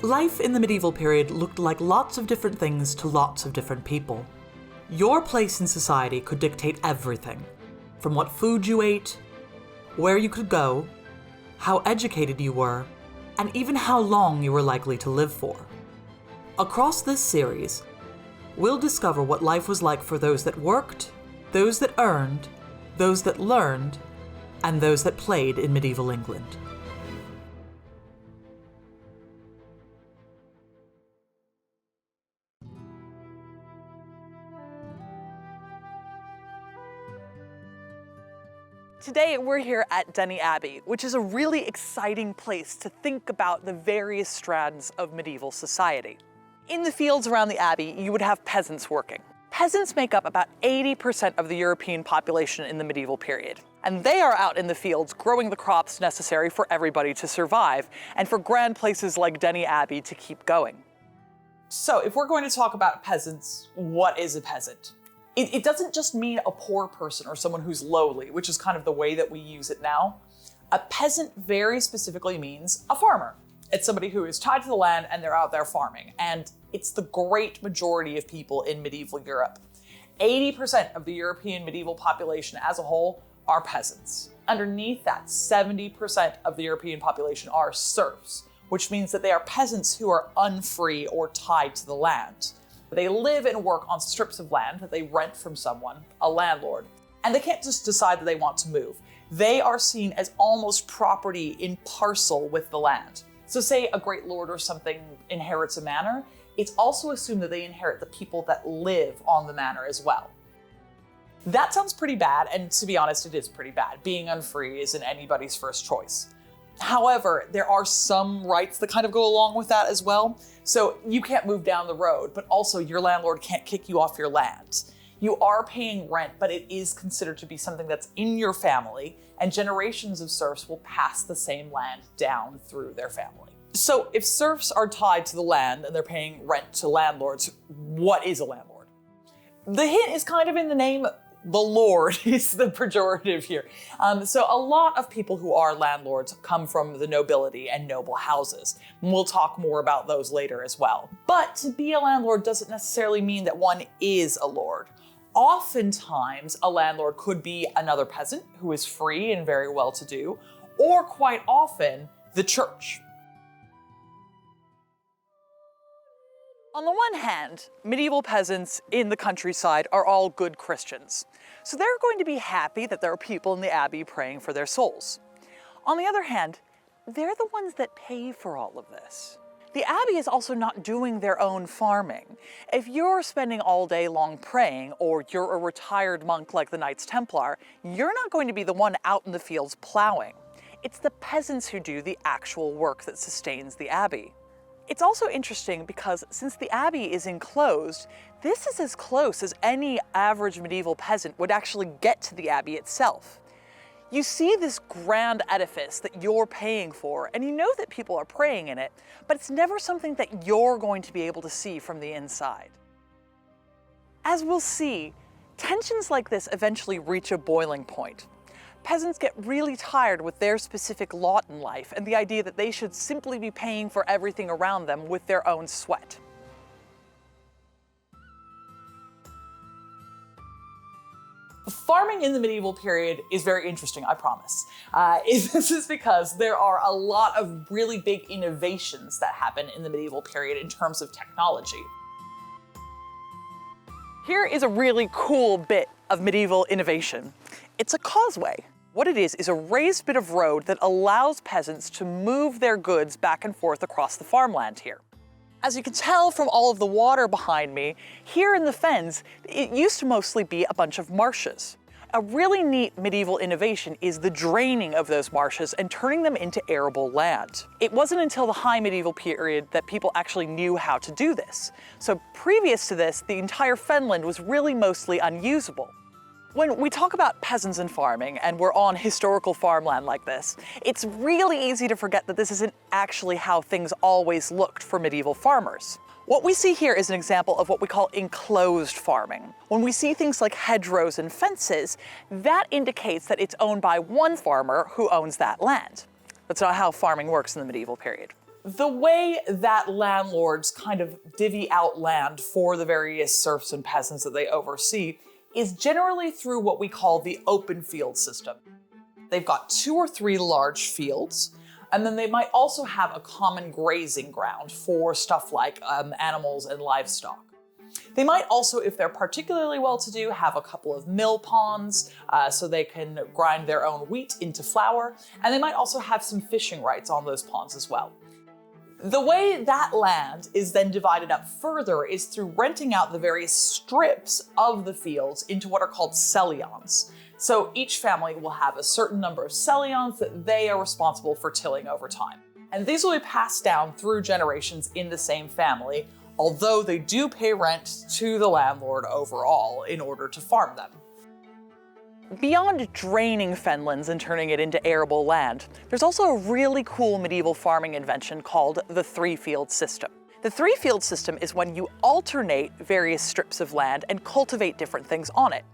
Life in the medieval period looked like lots of different things to lots of different people. Your place in society could dictate everything, from what food you ate, where you could go, how educated you were, and even how long you were likely to live for. Across this series, we'll discover what life was like for those that worked, those that earned, those that learned, and those that played in medieval England. Today we're here at Denny Abbey, which is a really exciting place to think about the various strands of medieval society. In the fields around the abbey, you would have peasants working. Peasants make up about 80% of the European population in the medieval period, and they are out in the fields growing the crops necessary for everybody to survive, and for grand places like Denny Abbey to keep going. So if we're going to talk about peasants, what is a peasant? It doesn't just mean a poor person or someone who's lowly, which is kind of the way that we use it now. A peasant very specifically means a farmer. It's somebody who is tied to the land and they're out there farming. And it's the great majority of people in medieval Europe. 80% of the European medieval population as a whole are peasants. Underneath that, 70% of the European population are serfs, which means that they are peasants who are unfree or tied to the land. They live and work on strips of land that they rent from someone, a landlord, and they can't just decide that they want to move. They are seen as almost property in parcel with the land. So say a great lord or something inherits a manor, it's also assumed that they inherit the people that live on the manor as well. That sounds pretty bad, and to be honest, it is pretty bad. Being unfree isn't anybody's first choice. However, there are some rights that kind of go along with that as well. So you can't move down the road, but also your landlord can't kick you off your land. You are paying rent, but it is considered to be something that's in your family, and generations of serfs will pass the same land down through their family. So if serfs are tied to the land and they're paying rent to landlords, what is a landlord? The hint is kind of in the name. The lord is the pejorative here. So a lot of people who are landlords come from the nobility and noble houses. And we'll talk more about those later as well. But to be a landlord doesn't necessarily mean that one is a lord. Oftentimes, a landlord could be another peasant who is free and very well-to-do, or quite often, the church. On the one hand, medieval peasants in the countryside are all good Christians, so they're going to be happy that there are people in the abbey praying for their souls. On the other hand, they're the ones that pay for all of this. The abbey is also not doing their own farming. If you're spending all day long praying, or you're a retired monk like the Knights Templar, you're not going to be the one out in the fields plowing. It's the peasants who do the actual work that sustains the abbey. It's also interesting because since the abbey is enclosed, this is as close as any average medieval peasant would actually get to the abbey itself. You see this grand edifice that you're paying for, and you know that people are praying in it, but it's never something that you're going to be able to see from the inside. As we'll see, tensions like this eventually reach a boiling point. Peasants get really tired with their specific lot in life and the idea that they should simply be paying for everything around them with their own sweat. Farming in the medieval period is very interesting, I promise. This is because there are a lot of really big innovations that happen in the medieval period in terms of technology. Here is a really cool bit of medieval innovation. It's a causeway. What it is a raised bit of road that allows peasants to move their goods back and forth across the farmland here. As you can tell from all of the water behind me, here in the fens, it used to mostly be a bunch of marshes. A really neat medieval innovation is the draining of those marshes and turning them into arable land. It wasn't until the high medieval period that people actually knew how to do this. So previous to this, the entire fenland was really mostly unusable. When we talk about peasants and farming, and we're on historical farmland like this, it's really easy to forget that this isn't actually how things always looked for medieval farmers. What we see here is an example of what we call enclosed farming. When we see things like hedgerows and fences, that indicates that it's owned by one farmer who owns that land. That's not how farming works in the medieval period. The way that landlords kind of divvy out land for the various serfs and peasants that they oversee is generally through what we call the open field system. They've got 2 or 3 large fields, and then they might also have a common grazing ground for stuff like animals and livestock. They might also, if they're particularly well-to-do, have a couple of mill ponds so they can grind their own wheat into flour, and they might also have some fishing rights on those ponds as well. The way that land is then divided up further is through renting out the various strips of the fields into what are called sellions. So each family will have a certain number of sellions that they are responsible for tilling over time. And these will be passed down through generations in the same family, although they do pay rent to the landlord overall in order to farm them. Beyond draining fenlands and turning it into arable land, there's also a really cool medieval farming invention called the 3-field system. The 3-field system is when you alternate various strips of land and cultivate different things on it.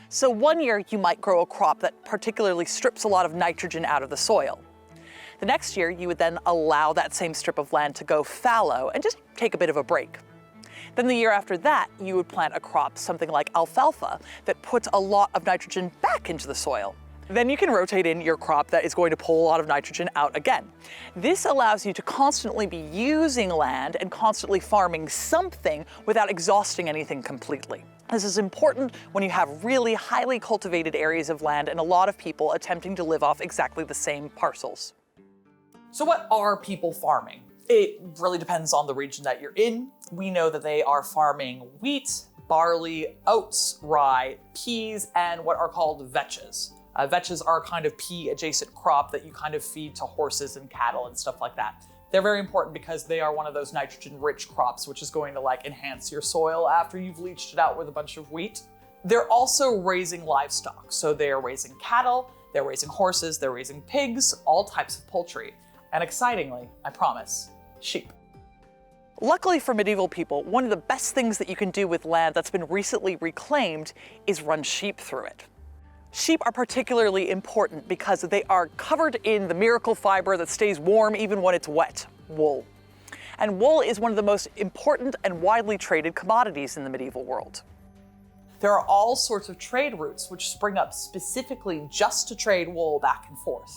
So one year you might grow a crop that particularly strips a lot of nitrogen out of the soil. The next year you would then allow that same strip of land to go fallow and just take a bit of a break. Then the year after that, you would plant a crop, something like alfalfa, that puts a lot of nitrogen back into the soil. Then you can rotate in your crop that is going to pull a lot of nitrogen out again. This allows you to constantly be using land and constantly farming something without exhausting anything completely. This is important when you have really highly cultivated areas of land and a lot of people attempting to live off exactly the same parcels. So what are people farming? It really depends on the region that you're in. We know that they are farming wheat, barley, oats, rye, peas, and what are called vetches. Vetches are a kind of pea-adjacent crop that you kind of feed to horses and cattle and stuff like that. They're very important because they are one of those nitrogen-rich crops, which is going to enhance your soil after you've leached it out with a bunch of wheat. They're also raising livestock. So they're raising cattle, they're raising horses, they're raising pigs, all types of poultry. And excitingly, I promise, sheep. Luckily for medieval people, one of the best things that you can do with land that's been recently reclaimed is run sheep through it. Sheep are particularly important because they are covered in the miracle fiber that stays warm even when it's wet, wool. And wool is one of the most important and widely traded commodities in the medieval world. There are all sorts of trade routes which spring up specifically just to trade wool back and forth.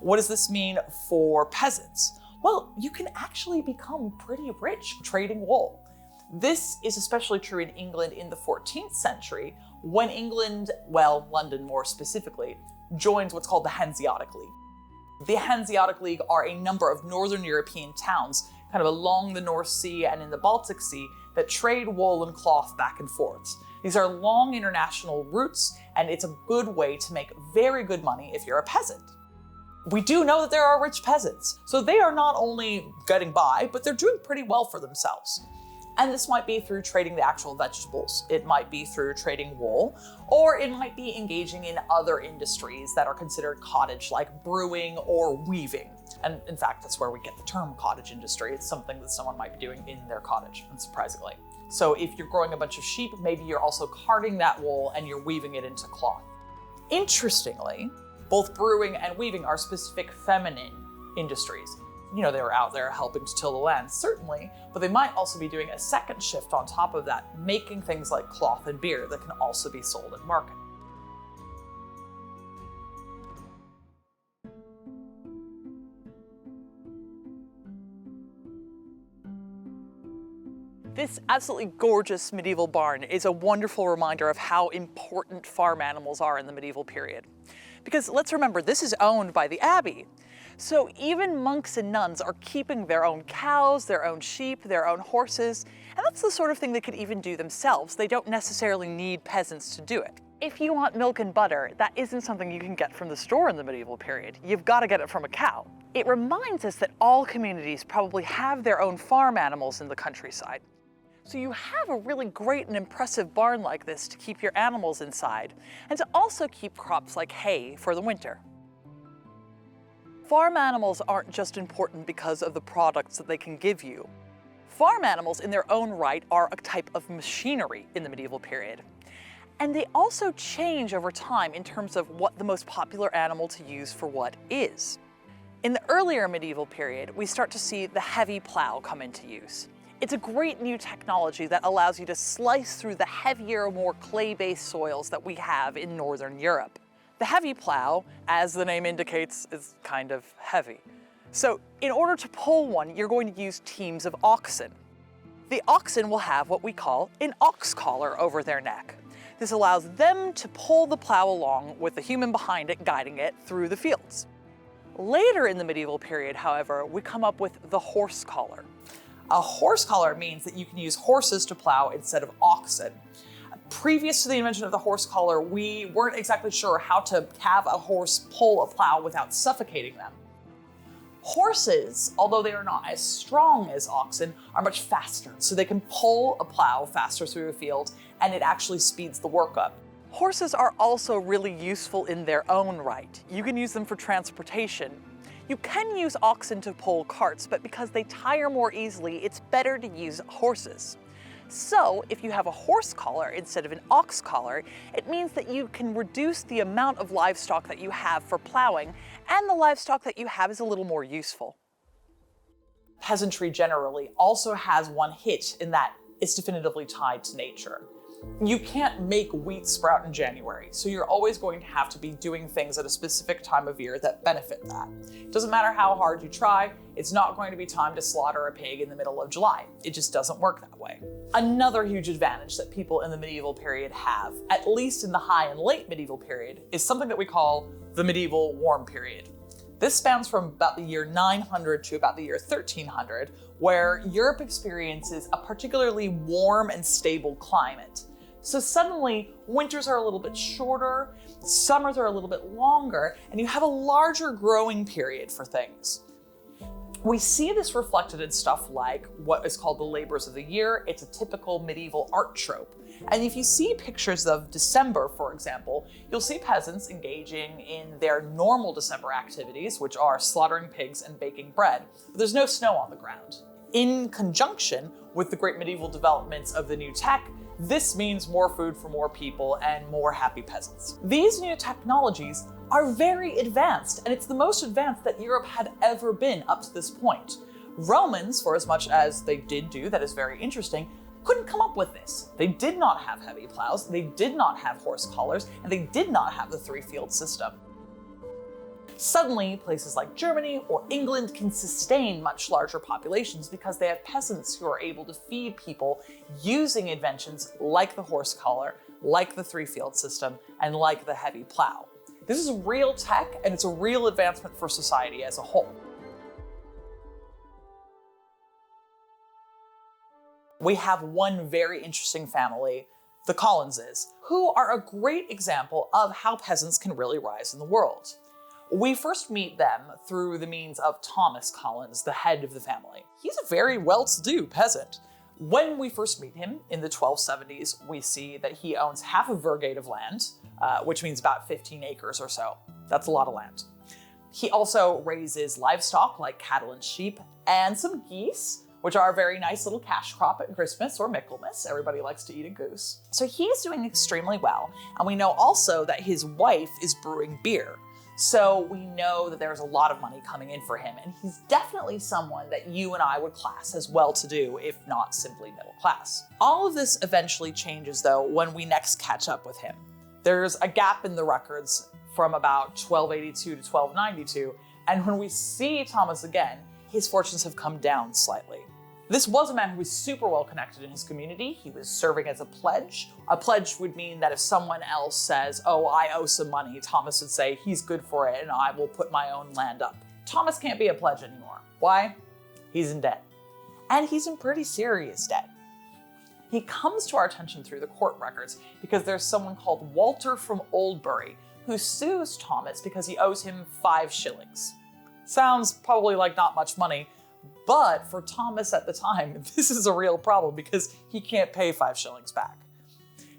What does this mean for peasants? Well, you can actually become pretty rich trading wool. This is especially true in England in the 14th century, when England, well, London more specifically, joins what's called the Hanseatic League. The Hanseatic League are a number of northern European towns, kind of along the North Sea and in the Baltic Sea, that trade wool and cloth back and forth. These are long international routes, and it's a good way to make very good money if you're a peasant. We do know that there are rich peasants, so they are not only getting by, but they're doing pretty well for themselves. And this might be through trading the actual vegetables, it might be through trading wool, or it might be engaging in other industries that are considered cottage, like brewing or weaving. And in fact, that's where we get the term cottage industry. It's something that someone might be doing in their cottage, unsurprisingly. So if you're growing a bunch of sheep, maybe you're also carding that wool and you're weaving it into cloth. Interestingly, both brewing and weaving are specific feminine industries. They were out there helping to till the land, certainly, but they might also be doing a second shift on top of that, making things like cloth and beer that can also be sold at market. This absolutely gorgeous medieval barn is a wonderful reminder of how important farm animals are in the medieval period. Because let's remember, this is owned by the abbey. So even monks and nuns are keeping their own cows, their own sheep, their own horses, and that's the sort of thing they could even do themselves. They don't necessarily need peasants to do it. If you want milk and butter, that isn't something you can get from the store in the medieval period. You've got to get it from a cow. It reminds us that all communities probably have their own farm animals in the countryside. So you have a really great and impressive barn like this to keep your animals inside, and to also keep crops like hay for the winter. Farm animals aren't just important because of the products that they can give you. Farm animals in their own right are a type of machinery in the medieval period. And they also change over time in terms of what the most popular animal to use for what is. In the earlier medieval period, we start to see the heavy plow come into use. It's a great new technology that allows you to slice through the heavier, more clay-based soils that we have in Northern Europe. The heavy plow, as the name indicates, is kind of heavy. So in order to pull one, you're going to use teams of oxen. The oxen will have what we call an ox collar over their neck. This allows them to pull the plow along with the human behind it guiding it through the fields. Later in the medieval period, however, we come up with the horse collar. A horse collar means that you can use horses to plow instead of oxen. Previous to the invention of the horse collar, we weren't exactly sure how to have a horse pull a plow without suffocating them. Horses, although they are not as strong as oxen, are much faster, so they can pull a plow faster through a field, and it actually speeds the work up. Horses are also really useful in their own right. You can use them for transportation. You can use oxen to pull carts, but because they tire more easily, it's better to use horses. So if you have a horse collar instead of an ox collar, it means that you can reduce the amount of livestock that you have for plowing, and the livestock that you have is a little more useful. Peasantry generally also has one hitch in that it's definitively tied to nature. You can't make wheat sprout in January, so you're always going to have to be doing things at a specific time of year that benefit that. It doesn't matter how hard you try, it's not going to be time to slaughter a pig in the middle of July. It just doesn't work that way. Another huge advantage that people in the medieval period have, at least in the high and late medieval period, is something that we call the medieval warm period. This spans from about the year 900 to about the year 1300, where Europe experiences a particularly warm and stable climate. So suddenly, winters are a little bit shorter, summers are a little bit longer, and you have a larger growing period for things. We see this reflected in stuff like what is called the labors of the year. It's a typical medieval art trope. And if you see pictures of December, for example, you'll see peasants engaging in their normal December activities, which are slaughtering pigs and baking bread. But there's no snow on the ground. In conjunction with the great medieval developments of the new tech, this means more food for more people and more happy peasants. These new technologies are very advanced, and it's the most advanced that Europe had ever been up to this point. Romans, for as much as they did do that is very interesting, couldn't come up with this. They did not have heavy plows, they did not have horse collars, and they did not have the three-field system. Suddenly, places like Germany or England can sustain much larger populations because they have peasants who are able to feed people using inventions like the horse collar, like the three-field system, and like the heavy plow. This is real tech, and it's a real advancement for society as a whole. We have one very interesting family, the Collinses, who are a great example of how peasants can really rise in the world. We first meet them through the means of Thomas Collins, the head of the family. He's a very well-to-do peasant. When we first meet him in the 1270s, we see that he owns half a virgate of land, which means about 15 acres or so. That's a lot of land. He also raises livestock like cattle and sheep, and some geese, which are a very nice little cash crop at Christmas or Michaelmas. Everybody likes to eat a goose. So he's doing extremely well, and we know also that his wife is brewing beer. So we know that there's a lot of money coming in for him, and he's definitely someone that you and I would class as well-to-do, if not simply middle class. All of this eventually changes, though, when we next catch up with him. There's a gap in the records from about 1282 to 1292, and when we see Thomas again, his fortunes have come down slightly. This was a man who was super well connected in his community. He was serving as a pledge. A pledge would mean that if someone else says, oh, I owe some money, Thomas would say, he's good for it and I will put my own land up. Thomas can't be a pledge anymore. Why? He's in debt. And he's in pretty serious debt. He comes to our attention through the court records because there's someone called Walter from Oldbury who sues Thomas because he owes him 5 shillings. Sounds probably like not much money, but for Thomas at the time, this is a real problem because he can't pay 5 shillings back.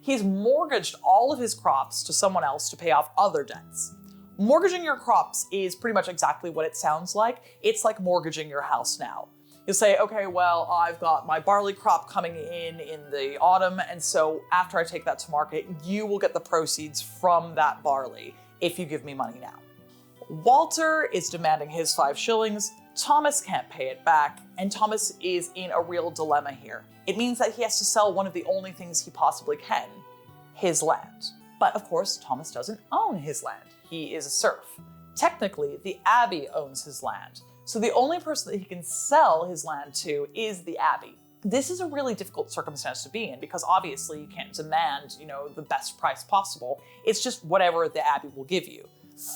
He's mortgaged all of his crops to someone else to pay off other debts. Mortgaging your crops is pretty much exactly what it sounds like. It's like mortgaging your house now. You'll say, okay, well, I've got my barley crop coming in the autumn, and so after I take that to market, you will get the proceeds from that barley if you give me money now. Walter is demanding his 5 shillings, Thomas can't pay it back, and Thomas is in a real dilemma here. It means that he has to sell one of the only things he possibly can, his land. But of course, Thomas doesn't own his land. He is a serf. Technically, the abbey owns his land, so the only person that he can sell his land to is the abbey. This is a really difficult circumstance to be in because obviously you can't demand, the best price possible. It's just whatever the abbey will give you.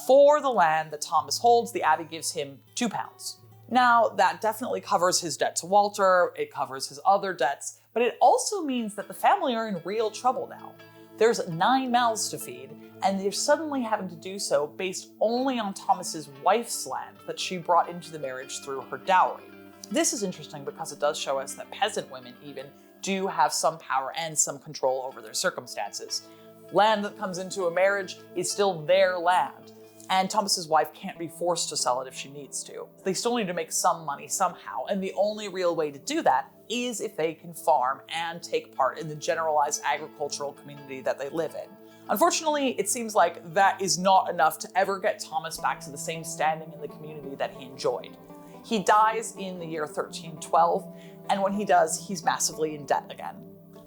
For the land that Thomas holds, the abbey gives him £2. Now, that definitely covers his debt to Walter, it covers his other debts, but it also means that the family are in real trouble now. There's 9 mouths to feed, and they're suddenly having to do so based only on Thomas's wife's land that she brought into the marriage through her dowry. This is interesting because it does show us that peasant women even do have some power and some control over their circumstances. Land that comes into a marriage is still their land, and Thomas's wife can't be forced to sell it if she needs to. They still need to make some money somehow, and the only real way to do that is if they can farm and take part in the generalized agricultural community that they live in. Unfortunately, it seems like that is not enough to ever get Thomas back to the same standing in the community that he enjoyed. He dies in the year 1312, and when he does, he's massively in debt again.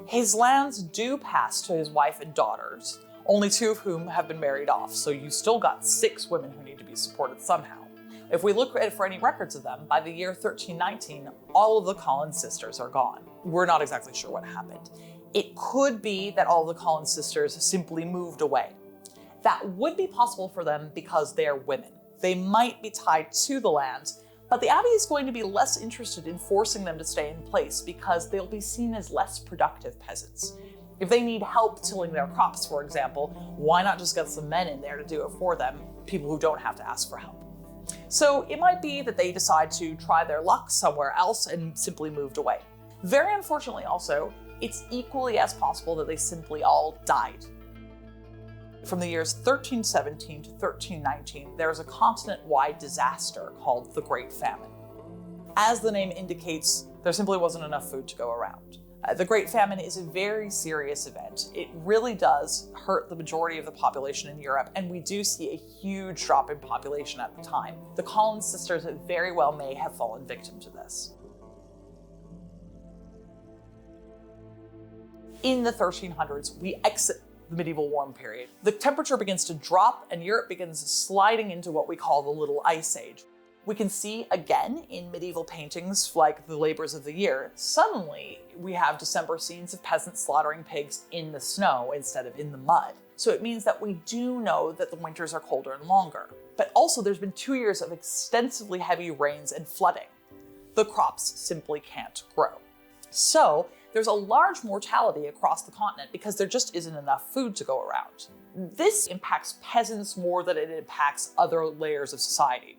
His lands do pass to his wife and daughters, only 2 of whom have been married off, so you still got 6 women who need to be supported somehow. If we look for any records of them, by the year 1319, all of the Collins sisters are gone. We're not exactly sure what happened. It could be that all the Collins sisters simply moved away. That would be possible for them because they are women. They might be tied to the land, but the abbey is going to be less interested in forcing them to stay in place because they'll be seen as less productive peasants. If they need help tilling their crops, for example, why not just get some men in there to do it for them, people who don't have to ask for help? So it might be that they decide to try their luck somewhere else and simply moved away. Very unfortunately also, it's equally as possible that they simply all died. From the years 1317 to 1319, there was a continent-wide disaster called the Great Famine. As the name indicates, there simply wasn't enough food to go around. The Great Famine is a very serious event. It really does hurt the majority of the population in Europe, and we do see a huge drop in population at the time. The Collins sisters very well may have fallen victim to this. In the 1300s, we exit the medieval warm period. The temperature begins to drop, and Europe begins sliding into what we call the Little Ice Age. We can see again in medieval paintings like the Labors of the Year, suddenly we have December scenes of peasants slaughtering pigs in the snow instead of in the mud. So it means that we do know that the winters are colder and longer. But also there's been 2 years of extensively heavy rains and flooding. The crops simply can't grow. So there's a large mortality across the continent because there just isn't enough food to go around. This impacts peasants more than it impacts other layers of society.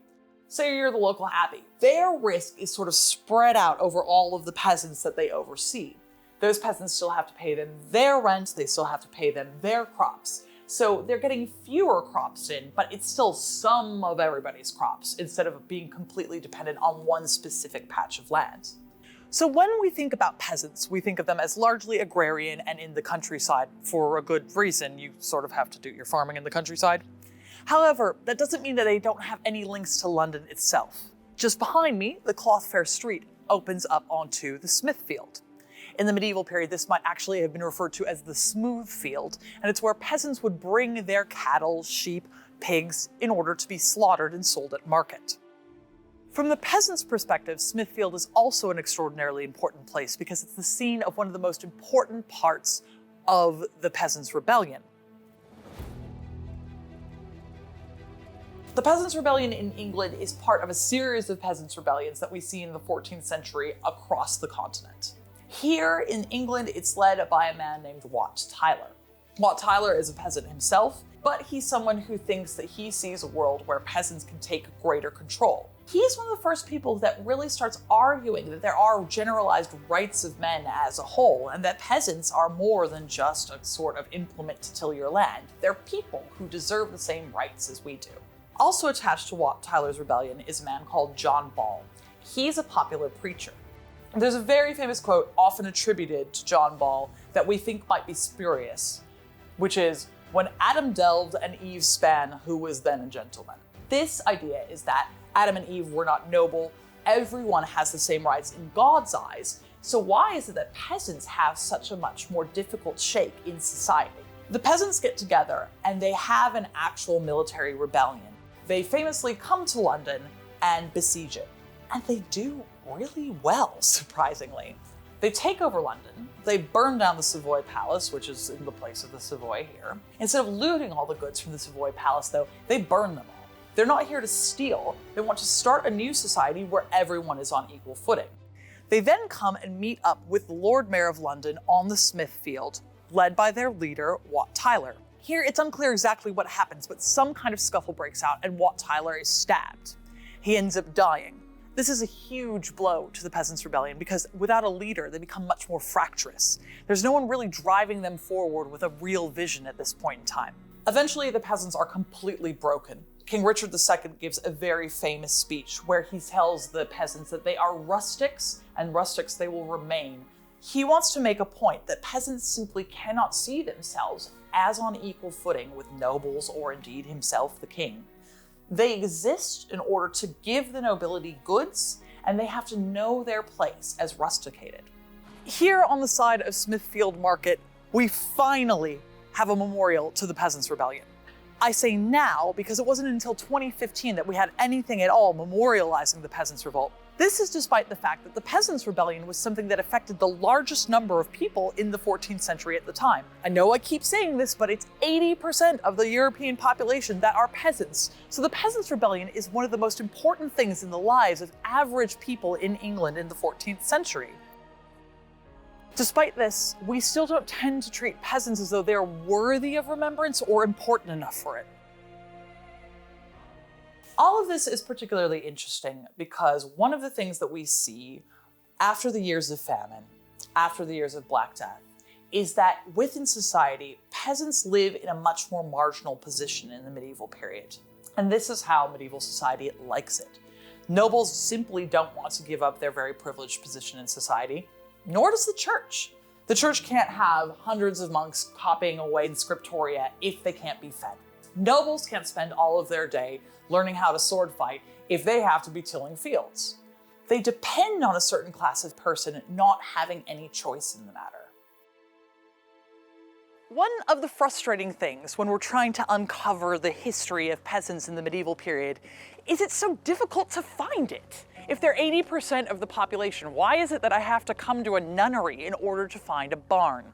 Say you're the local abbey. Their risk is sort of spread out over all of the peasants that they oversee. Those peasants still have to pay them their rent, they still have to pay them their crops. So they're getting fewer crops in, but it's still some of everybody's crops instead of being completely dependent on one specific patch of land. So when we think about peasants, we think of them as largely agrarian and in the countryside. For a good reason, you sort of have to do your farming in the countryside. However, that doesn't mean that they don't have any links to London itself. Just behind me, the Clothfair Street opens up onto the Smithfield. In the medieval period, this might actually have been referred to as the Smooth Field, and it's where peasants would bring their cattle, sheep, pigs in order to be slaughtered and sold at market. From the peasant's perspective, Smithfield is also an extraordinarily important place because it's the scene of one of the most important parts of the Peasants' Rebellion. The Peasants' Rebellion in England is part of a series of peasants' rebellions that we see in the 14th century across the continent. Here in England, it's led by a man named Wat Tyler. Wat Tyler is a peasant himself, but he's someone who thinks that he sees a world where peasants can take greater control. He's one of the first people that really starts arguing that there are generalized rights of men as a whole, and that peasants are more than just a sort of implement to till your land. They're people who deserve the same rights as we do. Also attached to Wat Tyler's rebellion is a man called John Ball. He's a popular preacher. There's a very famous quote often attributed to John Ball that we think might be spurious, which is, "When Adam delved and Eve span, who was then a gentleman?" This idea is that Adam and Eve were not noble, everyone has the same rights in God's eyes, so why is it that peasants have such a much more difficult shape in society? The peasants get together and they have an actual military rebellion. They famously come to London and besiege it. And they do really well, surprisingly. They take over London, they burn down the Savoy Palace, which is in the place of the Savoy here. Instead of looting all the goods from the Savoy Palace, though, they burn them all. They're not here to steal, they want to start a new society where everyone is on equal footing. They then come and meet up with the Lord Mayor of London on the Smithfield, led by their leader, Wat Tyler. Here, it's unclear exactly what happens, but some kind of scuffle breaks out and Wat Tyler is stabbed. He ends up dying. This is a huge blow to the Peasants' Rebellion because without a leader, they become much more fractious. There's no one really driving them forward with a real vision at this point in time. Eventually, the peasants are completely broken. King Richard II gives a very famous speech where he tells the peasants that they are rustics and rustics they will remain. He wants to make a point that peasants simply cannot see themselves as on equal footing with nobles or indeed himself, the king. They exist in order to give the nobility goods, and they have to know their place as rusticated. Here on the side of Smithfield Market, we finally have a memorial to the Peasants' Rebellion. I say now because it wasn't until 2015 that we had anything at all memorializing the Peasants' Revolt. This is despite the fact that the Peasants' Rebellion was something that affected the largest number of people in the 14th century at the time. I know I keep saying this, but it's 80% of the European population that are peasants. So the Peasants' Rebellion is one of the most important things in the lives of average people in England in the 14th century. Despite this, we still don't tend to treat peasants as though they're worthy of remembrance or important enough for it. All of this is particularly interesting because one of the things that we see after the years of famine, after the years of Black Death, is that within society, peasants live in a much more marginal position in the medieval period. And this is how medieval society likes it. Nobles simply don't want to give up their very privileged position in society, nor does the church. The church can't have hundreds of monks copying away in scriptoria if they can't be fed. Nobles can't spend all of their day learning how to sword fight if they have to be tilling fields. They depend on a certain class of person not having any choice in the matter. One of the frustrating things when we're trying to uncover the history of peasants in the medieval period is it's so difficult to find it. If they're 80% of the population, why is it that I have to come to a nunnery in order to find a barn?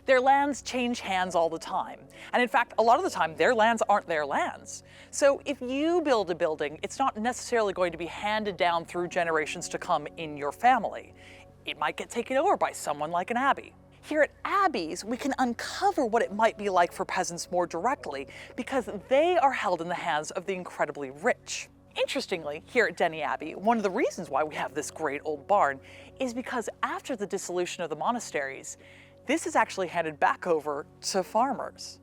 Their lands change hands all the time. And in fact, a lot of the time, their lands aren't their lands. So if you build a building, it's not necessarily going to be handed down through generations to come in your family. It might get taken over by someone like an abbey. Here at abbeys, we can uncover what it might be like for peasants more directly because they are held in the hands of the incredibly rich. Interestingly, here at Denny Abbey, one of the reasons why we have this great old barn is because after the dissolution of the monasteries, this is actually handed back over to farmers.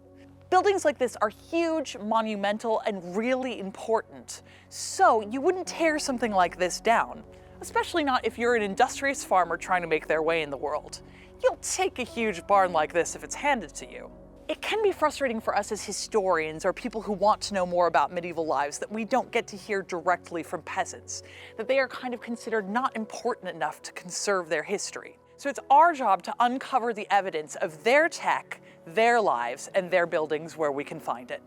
Buildings like this are huge, monumental, and really important. So you wouldn't tear something like this down, especially not if you're an industrious farmer trying to make their way in the world. You'll take a huge barn like this if it's handed to you. It can be frustrating for us as historians or people who want to know more about medieval lives that we don't get to hear directly from peasants, that they are kind of considered not important enough to conserve their history. So it's our job to uncover the evidence of their tech, their lives, and their buildings where we can find it.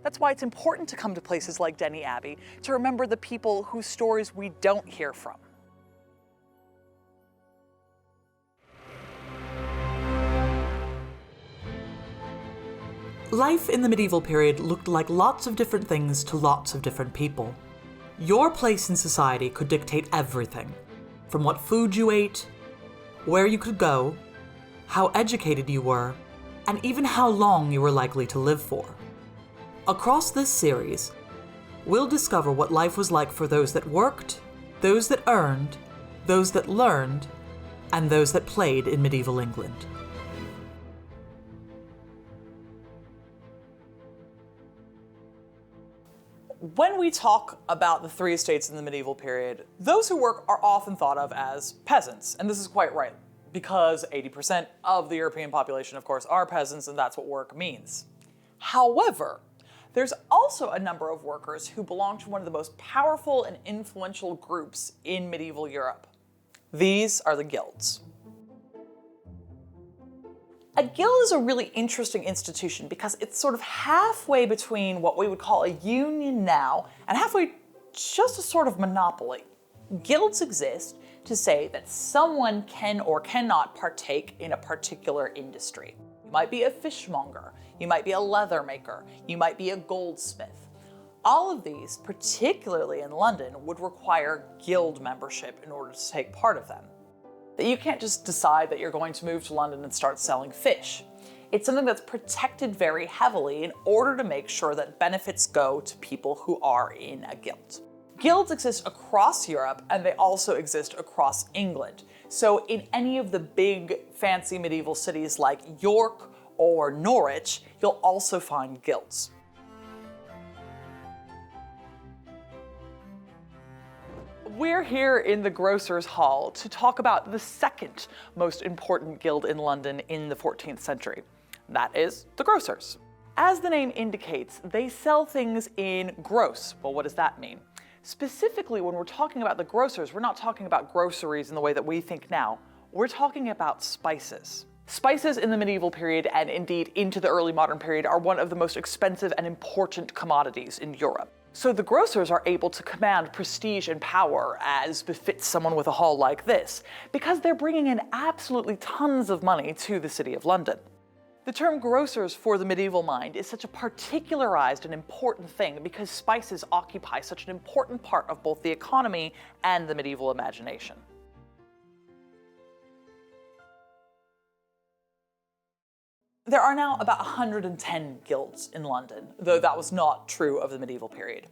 That's why it's important to come to places like Denny Abbey to remember the people whose stories we don't hear from. Life in the medieval period looked like lots of different things to lots of different people. Your place in society could dictate everything, from what food you ate, where you could go, how educated you were, and even how long you were likely to live for. Across this series, we'll discover what life was like for those that worked, those that earned, those that learned, and those that played in medieval England. When we talk about the three estates in the medieval period, those who work are often thought of as peasants, and this is quite right, because 80% of the European population, of course, are peasants, and that's what work means. However, There's also a number of workers who belong to one of the most powerful and influential groups in medieval Europe. These are the guilds. A guild is a really interesting institution because it's sort of halfway between what we would call a union now and halfway just a sort of monopoly. Guilds exist to say that someone can or cannot partake in a particular industry. You might be a fishmonger, you might be a leather maker, you might be a goldsmith. All of these, particularly in London, would require guild membership in order to take part of them. That you can't just decide that you're going to move to London and start selling fish. It's something that's protected very heavily in order to make sure that benefits go to people who are in a guild. Guilds exist across Europe, and they also exist across England. So in any of the big fancy medieval cities like York or Norwich, you'll also find guilds. We're here in the Grocers' Hall to talk about the second most important guild in London in the 14th century. That is the grocers. As the name indicates, they sell things in gross. Well, what does that mean? Specifically, when we're talking about the grocers, we're not talking about groceries in the way that we think now. We're talking about spices. Spices in the medieval period, and indeed into the early modern period, are one of the most expensive and important commodities in Europe. So the grocers are able to command prestige and power, as befits someone with a hall like this, because they're bringing in absolutely tons of money to the City of London. The term grocers for the medieval mind is such a particularized and important thing because spices occupy such an important part of both the economy and the medieval imagination. There are now about 110 guilds in London, though that was not true of the medieval period.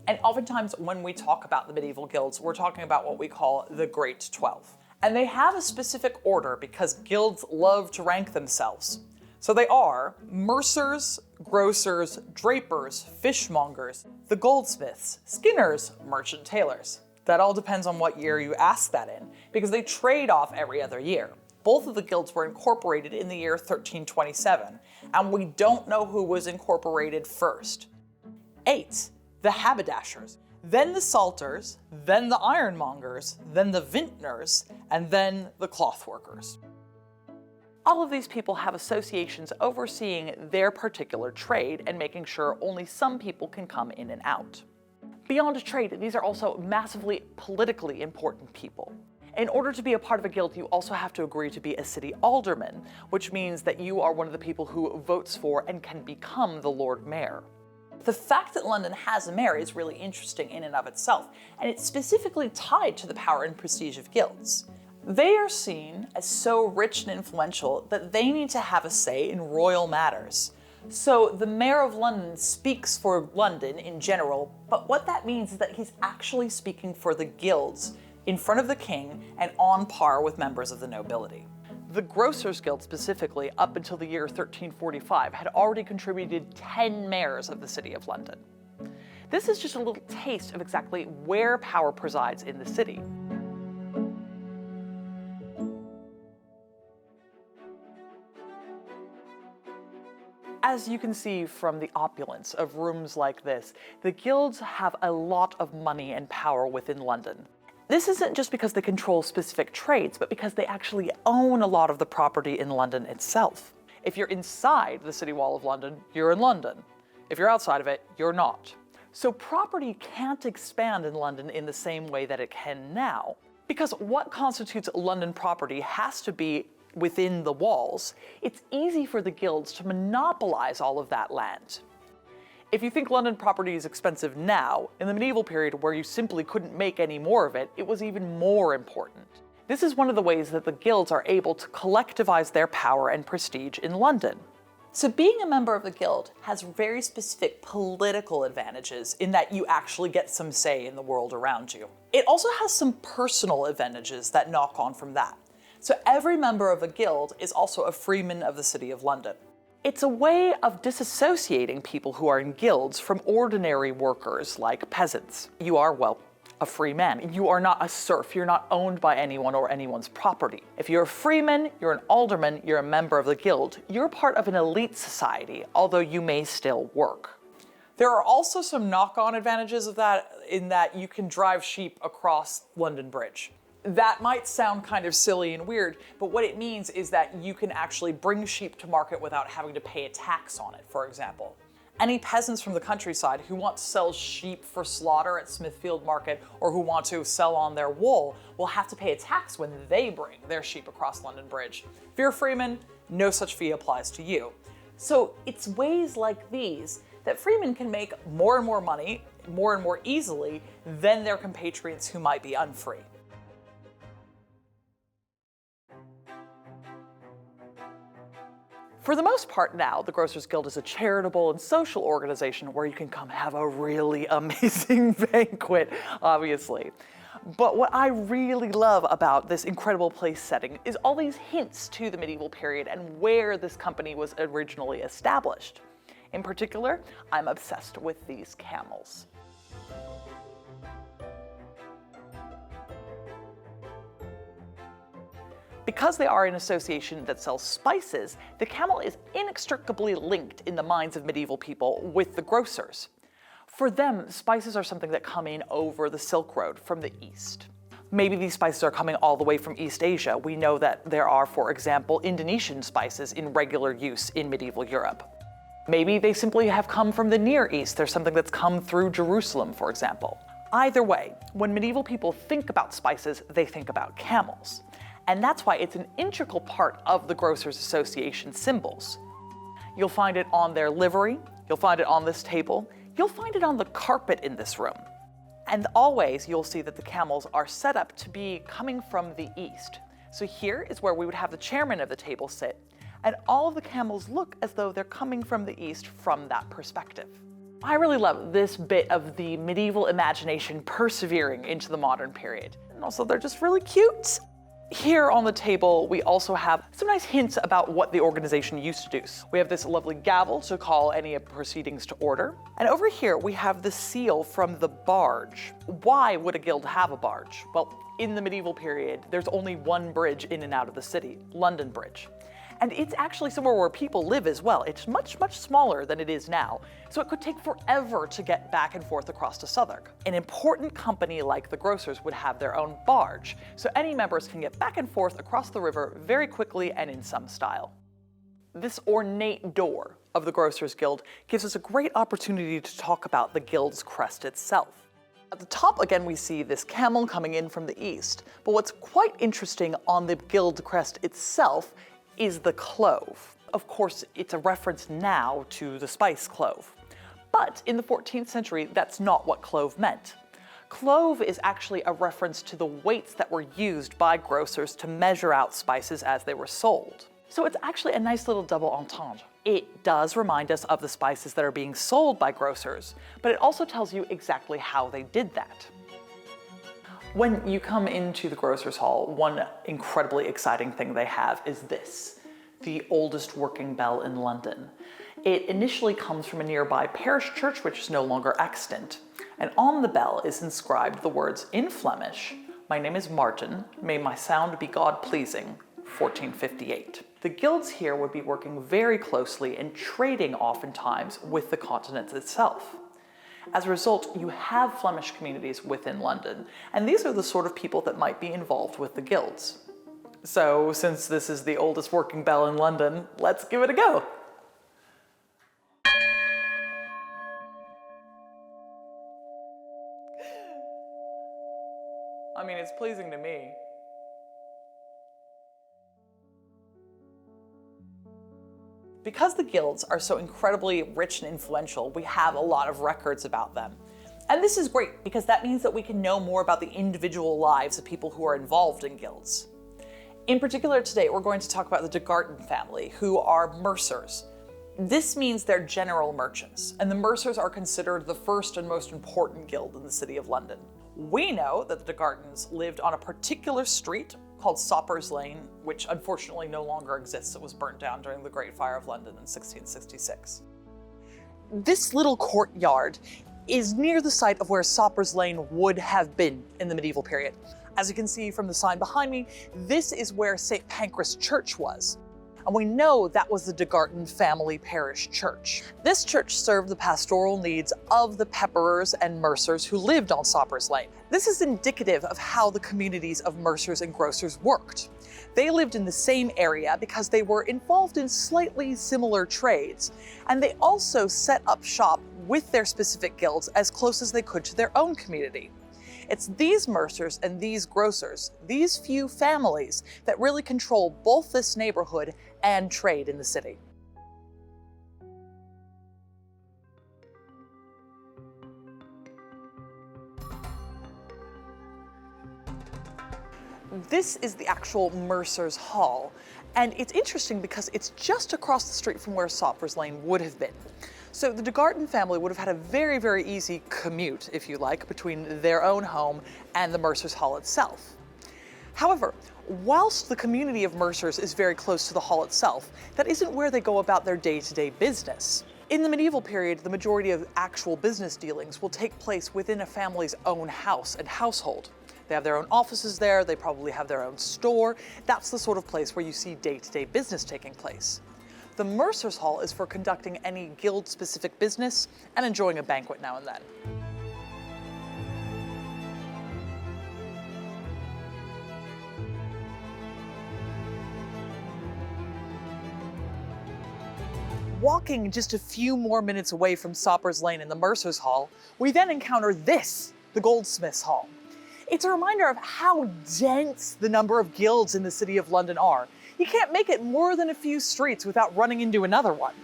And oftentimes when we talk about the medieval guilds, we're talking about what we call the Great 12. And they have a specific order because guilds love to rank themselves. So they are mercers, grocers, drapers, fishmongers, the goldsmiths, skinners, merchant tailors. That all depends on what year you ask that in, because they trade off every other year. Both of the guilds were incorporated in the year 1327, and we don't know who was incorporated first. 8. The haberdashers, then the salters, then the ironmongers, then the vintners, and then the clothworkers. All of these people have associations overseeing their particular trade and making sure only some people can come in and out. Beyond trade, these are also massively politically important people. In order to be a part of a guild, you also have to agree to be a city alderman, which means that you are one of the people who votes for and can become the Lord Mayor. The fact that London has a mayor is really interesting in and of itself, and it's specifically tied to the power and prestige of guilds. They are seen as so rich and influential that they need to have a say in royal matters. So the Mayor of London speaks for London in general, but what that means is that he's actually speaking for the guilds in front of the king and on par with members of the nobility. The Grocers Guild specifically, up until the year 1345, had already contributed 10 mayors of the City of London. This is just a little taste of exactly where power presides in the city. As you can see from the opulence of rooms like this, the guilds have a lot of money and power within London. This isn't just because they control specific trades, but because they actually own a lot of the property in London itself. If you're inside the city wall of London, you're in London. If you're outside of it, you're not. So property can't expand in London in the same way that it can now, because what constitutes London property has to be within the walls. It's easy for the guilds to monopolize all of that land. If you think London property is expensive now, in the medieval period where you simply couldn't make any more of it, it was even more important. This is one of the ways that the guilds are able to collectivize their power and prestige in London. So being a member of the guild has very specific political advantages in that you actually get some say in the world around you. It also has some personal advantages that knock on from that. So every member of a guild is also a freeman of the City of London. It's a way of disassociating people who are in guilds from ordinary workers like peasants. You are, well, a free man. You are not a serf. You're not owned by anyone or anyone's property. If you're a freeman, you're an alderman, you're a member of the guild. You're part of an elite society, although you may still work. There are also some knock-on advantages of that in that you can drive sheep across London Bridge. That might sound kind of silly and weird, but what it means is that you can actually bring sheep to market without having to pay a tax on it, for example. Any peasants from the countryside who want to sell sheep for slaughter at Smithfield Market or who want to sell on their wool will have to pay a tax when they bring their sheep across London Bridge. If you're a freeman, no such fee applies to you. So it's ways like these that freemen can make more and more money, more and more easily than their compatriots who might be unfree. For the most part now, the Grocers Guild is a charitable and social organization where you can come have a really amazing banquet, obviously. But what I really love about this incredible place setting is all these hints to the medieval period and where this company was originally established. In particular, I'm obsessed with these camels. Because they are an association that sells spices, the camel is inextricably linked in the minds of medieval people with the grocers. For them, spices are something that come in over the Silk Road from the east. Maybe these spices are coming all the way from East Asia. We know that there are, for example, Indonesian spices in regular use in medieval Europe. Maybe they simply have come from the Near East. There's something that's come through Jerusalem, for example. Either way, when medieval people think about spices, they think about camels. And that's why it's an integral part of the Grocers Association symbols. You'll find it on their livery, you'll find it on this table, you'll find it on the carpet in this room. And always you'll see that the camels are set up to be coming from the east. So here is where we would have the chairman of the table sit, and all of the camels look as though they're coming from the east from that perspective. I really love this bit of the medieval imagination persevering into the modern period. And also they're just really cute. Here on the table, we also have some nice hints about what the organization used to do. We have this lovely gavel to call any proceedings to order. And over here, we have the seal from the barge. Why would a guild have a barge? Well, in the medieval period, there's only one bridge in and out of the city, London Bridge. And it's actually somewhere where people live as well. It's much, much smaller than it is now, so it could take forever to get back and forth across to Southwark. An important company like the Grocers would have their own barge, so any members can get back and forth across the river very quickly and in some style. This ornate door of the Grocers Guild gives us a great opportunity to talk about the guild's crest itself. At the top, again, we see this camel coming in from the east, but what's quite interesting on the guild crest itself is the clove. Of course, it's a reference now to the spice clove. But in the 14th century, that's not what clove meant. Clove is actually a reference to the weights that were used by grocers to measure out spices as they were sold. So it's actually a nice little double entendre. It does remind us of the spices that are being sold by grocers, but it also tells you exactly how they did that. When you come into the Grocers Hall, one incredibly exciting thing they have is this, the oldest working bell in London. It initially comes from a nearby parish church, which is no longer extant. And on the bell is inscribed the words in Flemish, "My name is Martin, may my sound be God-pleasing, 1458. The guilds here would be working very closely and trading oftentimes with the continent itself. As a result, you have Flemish communities within London, and these are the sort of people that might be involved with the guilds. So, since this is the oldest working bell in London, let's give it a go. I mean, it's pleasing to me. Because the guilds are so incredibly rich and influential, we have a lot of records about them. And this is great because that means that we can know more about the individual lives of people who are involved in guilds. In particular today, we're going to talk about the de Garten family, who are mercers. This means they're general merchants, and the mercers are considered the first and most important guild in the city of London. We know that the de Gartens lived on a particular street called Soppers Lane, which unfortunately no longer exists. It was burnt down during the Great Fire of London in 1666. This little courtyard is near the site of where Soppers Lane would have been in the medieval period. As you can see from the sign behind me, this is where St. Pancras Church was. And we know that was the DeGarton family parish church. This church served the pastoral needs of the pepperers and mercers who lived on Soppers Lane. This is indicative of how the communities of mercers and grocers worked. They lived in the same area because they were involved in slightly similar trades, and they also set up shop with their specific guilds as close as they could to their own community. It's these mercers and these grocers, these few families, that really control both this neighborhood and trade in the city. This is the actual Mercer's Hall, and it's interesting because it's just across the street from where Soppers Lane would have been. So the DeGarton family would have had a very, very easy commute, if you like, between their own home and the Mercer's Hall itself. However, whilst the community of mercers is very close to the hall itself, that isn't where they go about their day-to-day business. In the medieval period, the majority of actual business dealings will take place within a family's own house and household. They have their own offices there, they probably have their own store. That's the sort of place where you see day-to-day business taking place. The Mercer's Hall is for conducting any guild-specific business and enjoying a banquet now and then. Walking just a few more minutes away from Soppers Lane and the Mercer's Hall, we then encounter this, the Goldsmiths' Hall. It's a reminder of how dense the number of guilds in the City of London are. You can't make it more than a few streets without running into another one.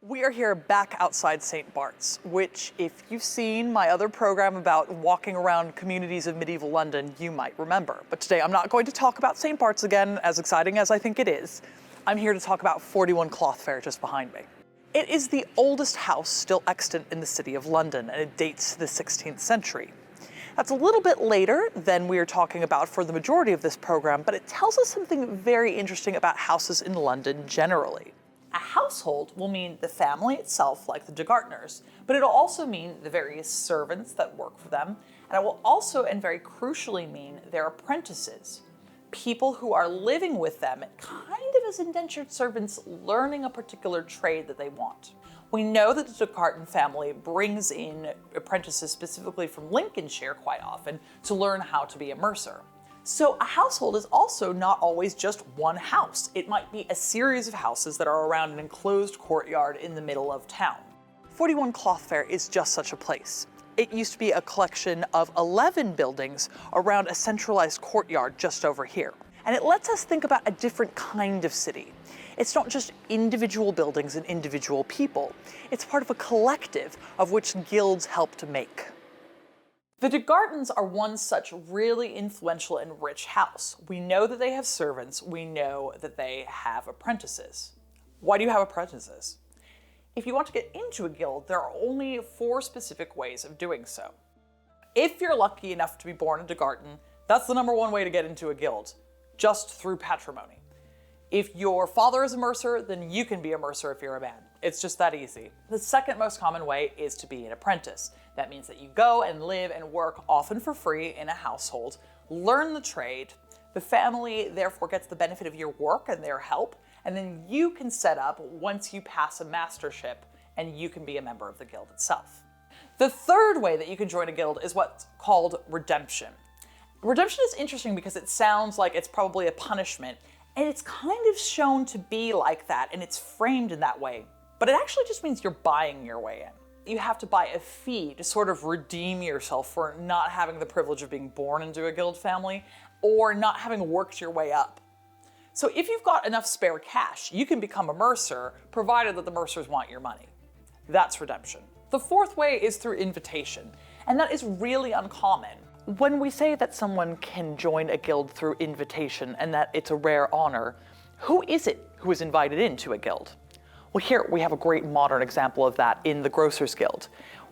We are here back outside St. Bart's, which, if you've seen my other program about walking around communities of medieval London, you might remember. But today I'm not going to talk about St. Bart's again, as exciting as I think it is. I'm here to talk about 41 Cloth Fair just behind me. It is the oldest house still extant in the City of London, and it dates to the 16th century. That's a little bit later than we are talking about for the majority of this program, but it tells us something very interesting about houses in London generally. A household will mean the family itself, like the DeGartners, but it'll also mean the various servants that work for them, and it will also, and very crucially, mean their apprentices. People who are living with them, kind of as indentured servants, learning a particular trade that they want. We know that the DeGarton family brings in apprentices specifically from Lincolnshire quite often to learn how to be a mercer. So a household is also not always just one house. It might be a series of houses that are around an enclosed courtyard in the middle of town. 41 Cloth Fair is just such a place. It used to be a collection of 11 buildings around a centralized courtyard just over here. And it lets us think about a different kind of city. It's not just individual buildings and individual people. It's part of a collective of which guilds help to make. The DeGartons are one such really influential and rich house. We know that they have servants. We know that they have apprentices. Why do you have apprentices? If you want to get into a guild, there are only 4 specific ways of doing so. If you're lucky enough to be born a DeGarton, that's the #1 way to get into a guild, just through patrimony. If your father is a mercer, then you can be a mercer if you're a man. It's just that easy. The second most common way is to be an apprentice. That means that you go and live and work, often for free, in a household, learn the trade. The family therefore gets the benefit of your work and their help, and then you can set up once you pass a mastership and you can be a member of the guild itself. The third way that you can join a guild is what's called redemption. Redemption is interesting because it sounds like it's probably a punishment, and it's kind of shown to be like that, and it's framed in that way. But it actually just means you're buying your way in. You have to buy a fee to sort of redeem yourself for not having the privilege of being born into a guild family or not having worked your way up. So if you've got enough spare cash, you can become a mercer, provided that the mercers want your money. That's redemption. The fourth way is through invitation, and that is really uncommon. When we say that someone can join a guild through invitation and that it's a rare honor, who is it who is invited into a guild? Well, here we have a great modern example of that in the Grocers Guild,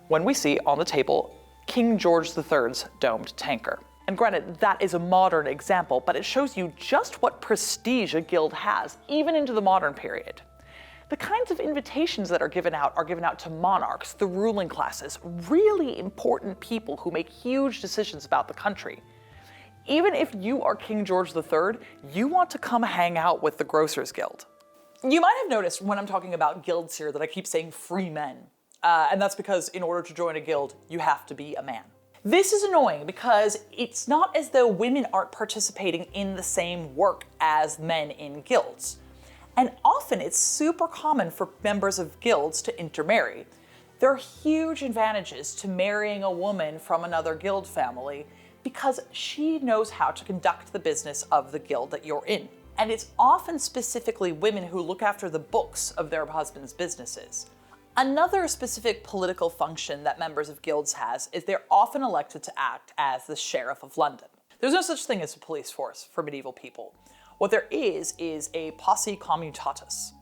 when we see on the table King George III's domed tanker. And granted, that is a modern example, but it shows you just what prestige a guild has, even into the modern period. The kinds of invitations that are given out to monarchs, the ruling classes, really important people who make huge decisions about the country. Even if you are King George III, you want to come hang out with the Grocers Guild. You might have noticed when I'm talking about guilds here that I keep saying free men. And that's because in order to join a guild, you have to be a man. This is annoying because it's not as though women aren't participating in the same work as men in guilds. And often it's super common for members of guilds to intermarry. There are huge advantages to marrying a woman from another guild family because she knows how to conduct the business of the guild that you're in. And it's often specifically women who look after the books of their husbands' businesses. Another specific political function that members of guilds has is they're often elected to act as the Sheriff of London. There's no such thing as a police force for medieval people. What there is a posse comitatus.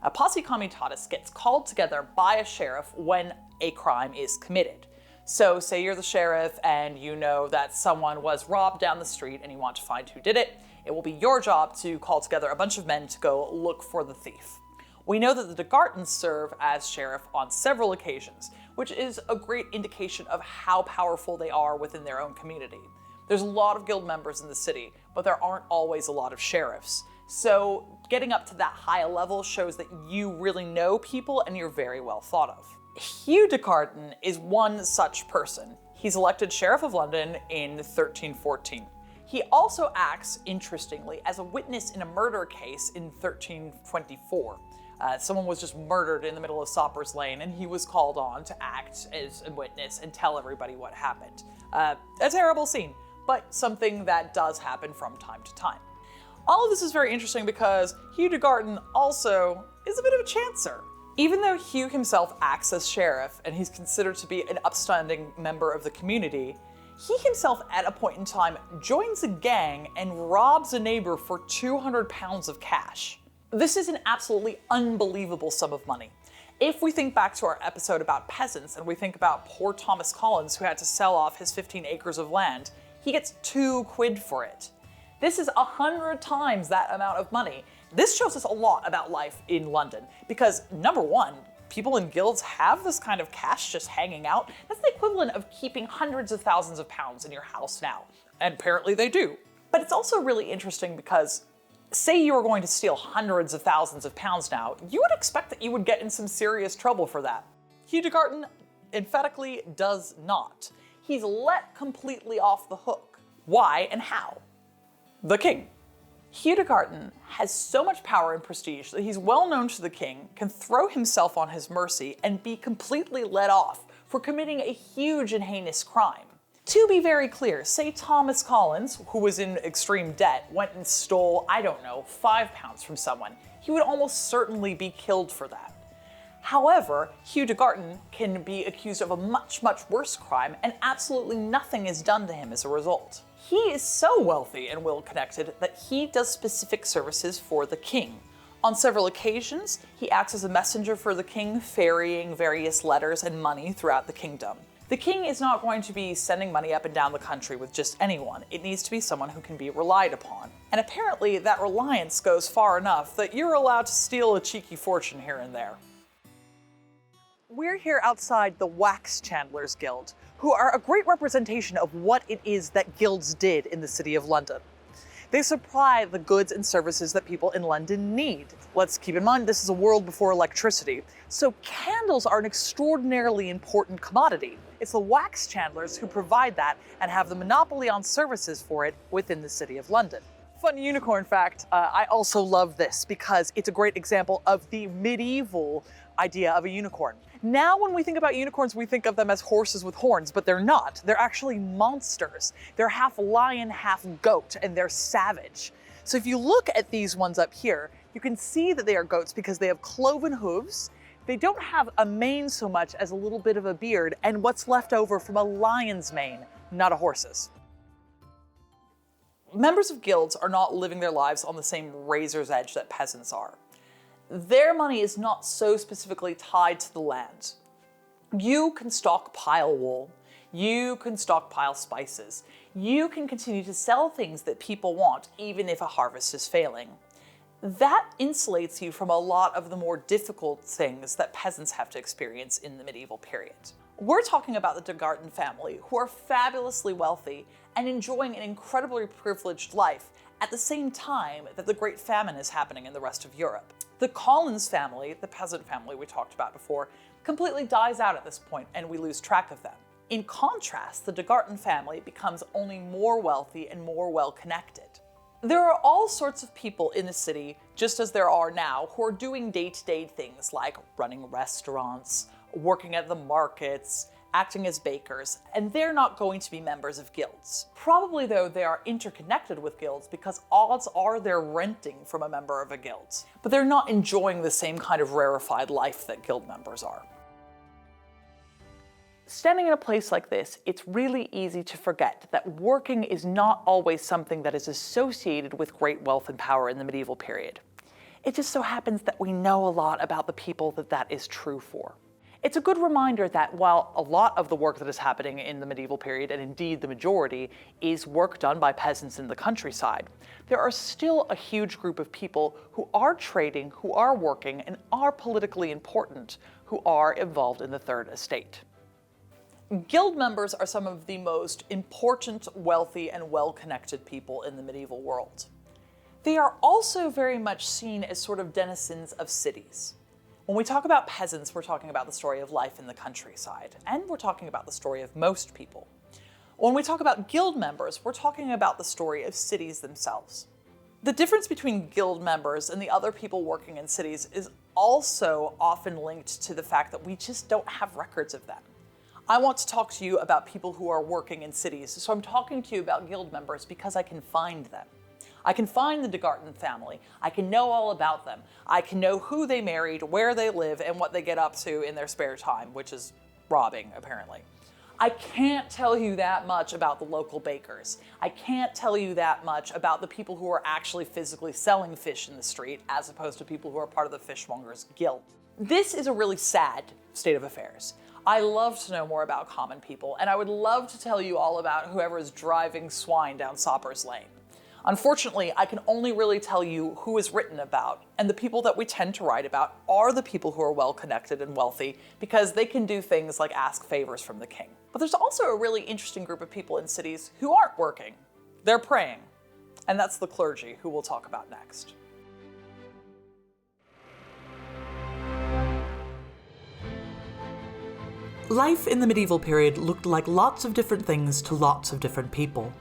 A posse comitatus gets called together by a sheriff when a crime is committed. So say you're the sheriff and you know that someone was robbed down the street and you want to find who did it. It will be your job to call together a bunch of men to go look for the thief. We know that the Degartons serve as sheriff on several occasions, which is a great indication of how powerful they are within their own community. There's a lot of guild members in the city, but there aren't always a lot of sheriffs. So getting up to that high level shows that you really know people and you're very well thought of. Hugh Degarton is one such person. He's elected Sheriff of London in 1314. He also acts, interestingly, as a witness in a murder case in 1324. Someone was just murdered in the middle of Soppers Lane and he was called on to act as a witness and tell everybody what happened. A terrible scene, but something that does happen from time to time. All of this is very interesting because Hugh Degarton also is a bit of a chancer. Even though Hugh himself acts as sheriff and he's considered to be an upstanding member of the community, he himself at a point in time joins a gang and robs a neighbor for 200 pounds of cash. This is an absolutely unbelievable sum of money. If we think back to our episode about peasants and we think about poor Thomas Collins who had to sell off his 15 acres of land, he gets 2 quid for it. This is 100 times that amount of money. This shows us a lot about life in London because, number one, people in guilds have this kind of cash just hanging out. That's the equivalent of keeping hundreds of thousands of pounds in your house now. And apparently they do. But it's also really interesting because say you were going to steal hundreds of thousands of pounds now, you would expect that you would get in some serious trouble for that. Hugh Degarton emphatically does not. He's let completely off the hook. Why and how? The king. Hugh Degarton has so much power and prestige that he's well known to the king, can throw himself on his mercy, and be completely let off for committing a huge and heinous crime. To be very clear, say Thomas Collins, who was in extreme debt, went and stole, I don't know, 5 pounds from someone. He would almost certainly be killed for that. However, Hugh Degarton can be accused of a much, much worse crime and absolutely nothing is done to him as a result. He is so wealthy and well-connected that he does specific services for the king. On several occasions, he acts as a messenger for the king, ferrying various letters and money throughout the kingdom. The king is not going to be sending money up and down the country with just anyone. It needs to be someone who can be relied upon. And apparently that reliance goes far enough that you're allowed to steal a cheeky fortune here and there. We're here outside the Wax Chandlers Guild, who are a great representation of what it is that guilds did in the City of London. They supply the goods and services that people in London need. Let's keep in mind this is a world before electricity, so candles are an extraordinarily important commodity. It's the wax chandlers who provide that and have the monopoly on services for it within the City of London. Fun unicorn fact, I also love this because it's a great example of the medieval idea of a unicorn. Now when we think about unicorns, we think of them as horses with horns, but they're not. They're actually monsters. They're half lion, half goat, and they're savage. So if you look at these ones up here, you can see that they are goats because they have cloven hooves. They don't have a mane so much as a little bit of a beard and what's left over from a lion's mane, not a horse's. Members of guilds are not living their lives on the same razor's edge that peasants are. Their money is not so specifically tied to the land. You can stockpile wool. You can stockpile spices. You can continue to sell things that people want, even if a harvest is failing. That insulates you from a lot of the more difficult things that peasants have to experience in the medieval period. We're talking about the de Garten family, who are fabulously wealthy and enjoying an incredibly privileged life at the same time that the Great Famine is happening in the rest of Europe. The Collins family, the peasant family we talked about before, completely dies out at this point and we lose track of them. In contrast, the de Garten family becomes only more wealthy and more well-connected. There are all sorts of people in the city, just as there are now, who are doing day-to-day things like running restaurants, working at the markets, acting as bakers, and they're not going to be members of guilds. Probably though they are interconnected with guilds because odds are they're renting from a member of a guild. But they're not enjoying the same kind of rarefied life that guild members are. Standing in a place like this, it's really easy to forget that working is not always something that is associated with great wealth and power in the medieval period. It just so happens that we know a lot about the people that is true for. It's a good reminder that while a lot of the work that is happening in the medieval period, and indeed the majority, is work done by peasants in the countryside, there are still a huge group of people who are trading, who are working, and are politically important, who are involved in the Third Estate. Guild members are some of the most important, wealthy, and well-connected people in the medieval world. They are also very much seen as sort of denizens of cities. When we talk about peasants, we're talking about the story of life in the countryside, and we're talking about the story of most people. When we talk about guild members, we're talking about the story of cities themselves. The difference between guild members and the other people working in cities is also often linked to the fact that we just don't have records of them. I want to talk to you about people who are working in cities, so I'm talking to you about guild members because I can find them. I can find the de Garten family. I can know all about them. I can know who they married, where they live, and what they get up to in their spare time, which is robbing, apparently. I can't tell you that much about the local bakers. I can't tell you that much about the people who are actually physically selling fish in the street, as opposed to people who are part of the fishmongers' guild. This is a really sad state of affairs. I love to know more about common people, and I would love to tell you all about whoever is driving swine down Soppers Lane. Unfortunately, I can only really tell you who is written about, and the people that we tend to write about are the people who are well-connected and wealthy because they can do things like ask favors from the king. But there's also a really interesting group of people in cities who aren't working. They're praying, and that's the clergy, who we'll talk about next. Life in the medieval period looked like lots of different things to lots of different people.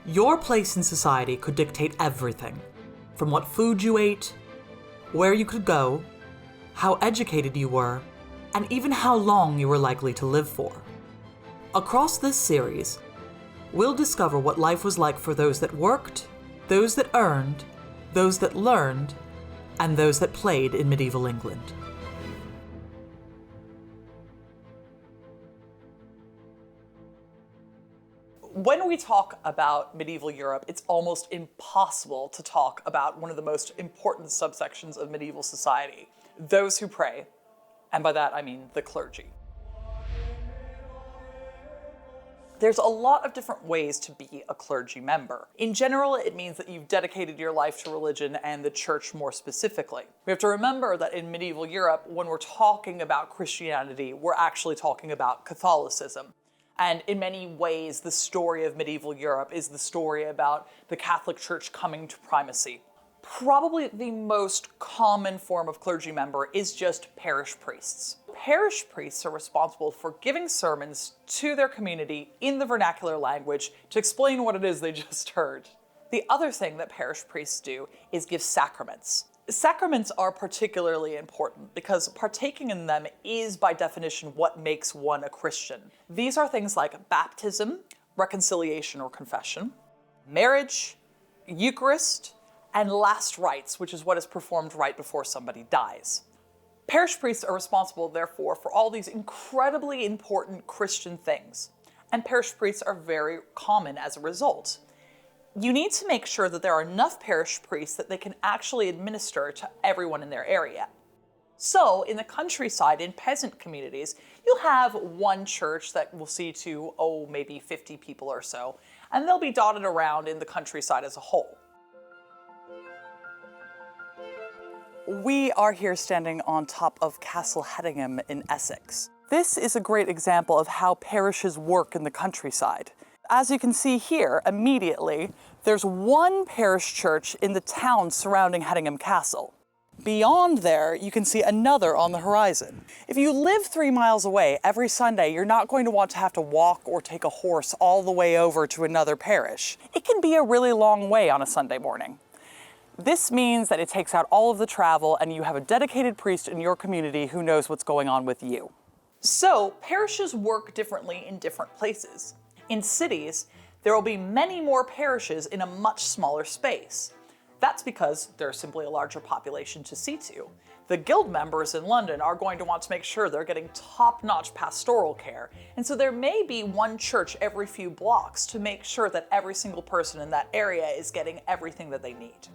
Your place in society could dictate everything, from what food you ate, where you could go, how educated you were, and even how long you were likely to live for. Across this series, we'll discover what life was like for those that worked, those that earned, those that learned, and those that played in medieval England. When we talk about medieval Europe, it's almost impossible to talk about one of the most important subsections of medieval society, those who pray, and by that I mean the clergy. There's a lot of different ways to be a clergy member. In general, it means that you've dedicated your life to religion and the church more specifically. We have to remember that in medieval Europe, when we're talking about Christianity, we're actually talking about Catholicism. And in many ways, the story of medieval Europe is the story about the Catholic Church coming to primacy. Probably the most common form of clergy member is just parish priests. Parish priests are responsible for giving sermons to their community in the vernacular language to explain what it is they just heard. The other thing that parish priests do is give sacraments. Sacraments are particularly important because partaking in them is, by definition, what makes one a Christian. These are things like baptism, reconciliation or confession, marriage, Eucharist, and last rites, which is what is performed right before somebody dies. Parish priests are responsible, therefore, for all these incredibly important Christian things, and parish priests are very common as a result. You need to make sure that there are enough parish priests that they can actually administer to everyone in their area. So, in the countryside, in peasant communities, you'll have one church that will see to, maybe 50 people or so, and they'll be dotted around in the countryside as a whole. We are here standing on top of Castle Hedingham in Essex. This is a great example of how parishes work in the countryside. As you can see here, immediately, there's one parish church in the town surrounding Hedingham Castle. Beyond there, you can see another on the horizon. If you live 3 miles away every Sunday, you're not going to want to have to walk or take a horse all the way over to another parish. It can be a really long way on a Sunday morning. This means that it takes out all of the travel and you have a dedicated priest in your community who knows what's going on with you. So, parishes work differently in different places. In cities, there will be many more parishes in a much smaller space. That's because there's simply a larger population to see to. The guild members in London are going to want to make sure they're getting top-notch pastoral care, and so there may be one church every few blocks to make sure that every single person in that area is getting everything that they need.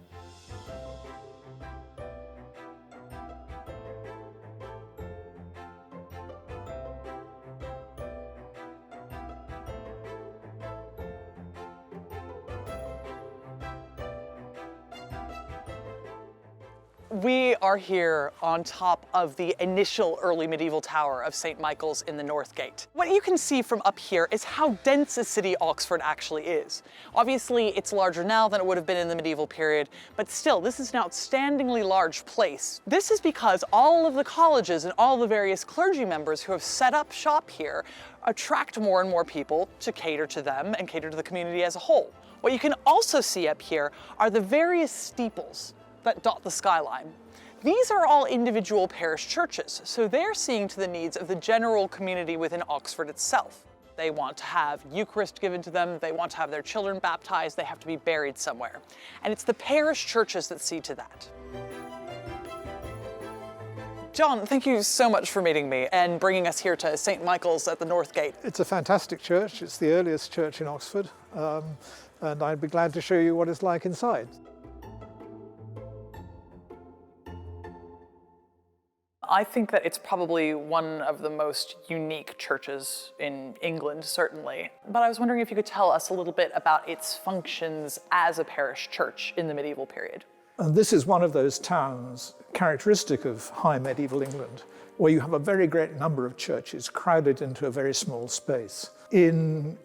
We are here on top of the initial early medieval tower of St. Michael's in the North Gate. What you can see from up here is how dense a city Oxford actually is. Obviously, it's larger now than it would have been in the medieval period, but still, this is an outstandingly large place. This is because all of the colleges and all the various clergy members who have set up shop here attract more and more people to cater to them and cater to the community as a whole. What you can also see up here are the various steeples that dot the skyline. These are all individual parish churches, so they're seeing to the needs of the general community within Oxford itself. They want to have Eucharist given to them, they want to have their children baptized, they have to be buried somewhere. And it's the parish churches that see to that. John, thank you so much for meeting me and bringing us here to St. Michael's at the North Gate. It's a fantastic church. It's the earliest church in Oxford, and I'd be glad to show you what it's like inside. I think that it's probably one of the most unique churches in England, certainly. But I was wondering if you could tell us a little bit about its functions as a parish church in the medieval period. And this is one of those towns characteristic of high medieval England, where you have a very great number of churches crowded into a very small space. In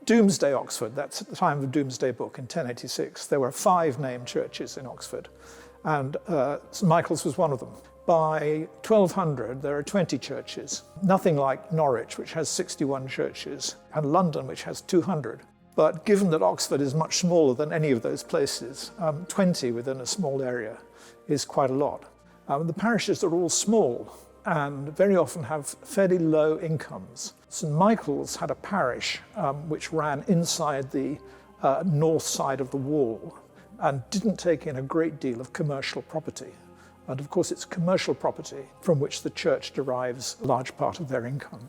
Domesday Oxford, that's at the time of the Domesday Book in 1086, there were 5 named churches in Oxford, and St. Michael's was one of them. By 1200, there are 20 churches, nothing like Norwich, which has 61 churches, and London, which has 200. But given that Oxford is much smaller than any of those places, 20 within a small area is quite a lot. The parishes are all small and very often have fairly low incomes. St. Michael's had a parish which ran inside the north side of the wall and didn't take in a great deal of commercial property. And of course, it's commercial property from which the church derives a large part of their income.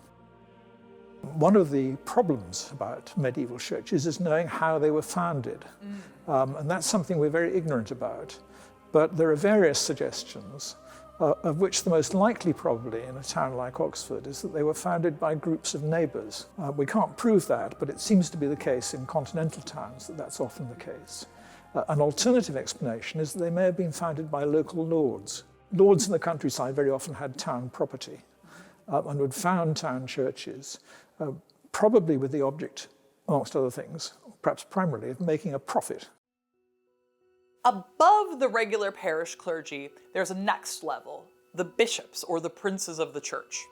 One of the problems about medieval churches is knowing how they were founded. And that's something we're very ignorant about. But there are various suggestions, of which the most likely probably in a town like Oxford is that they were founded by groups of neighbours. We can't prove that, but it seems to be the case in continental towns that that's often the case. An alternative explanation is that they may have been founded by local lords. Lords in the countryside very often had town property and would found town churches, probably with the object, amongst other things, perhaps primarily, of making a profit. Above the regular parish clergy, there's a next level, the bishops or the princes of the church.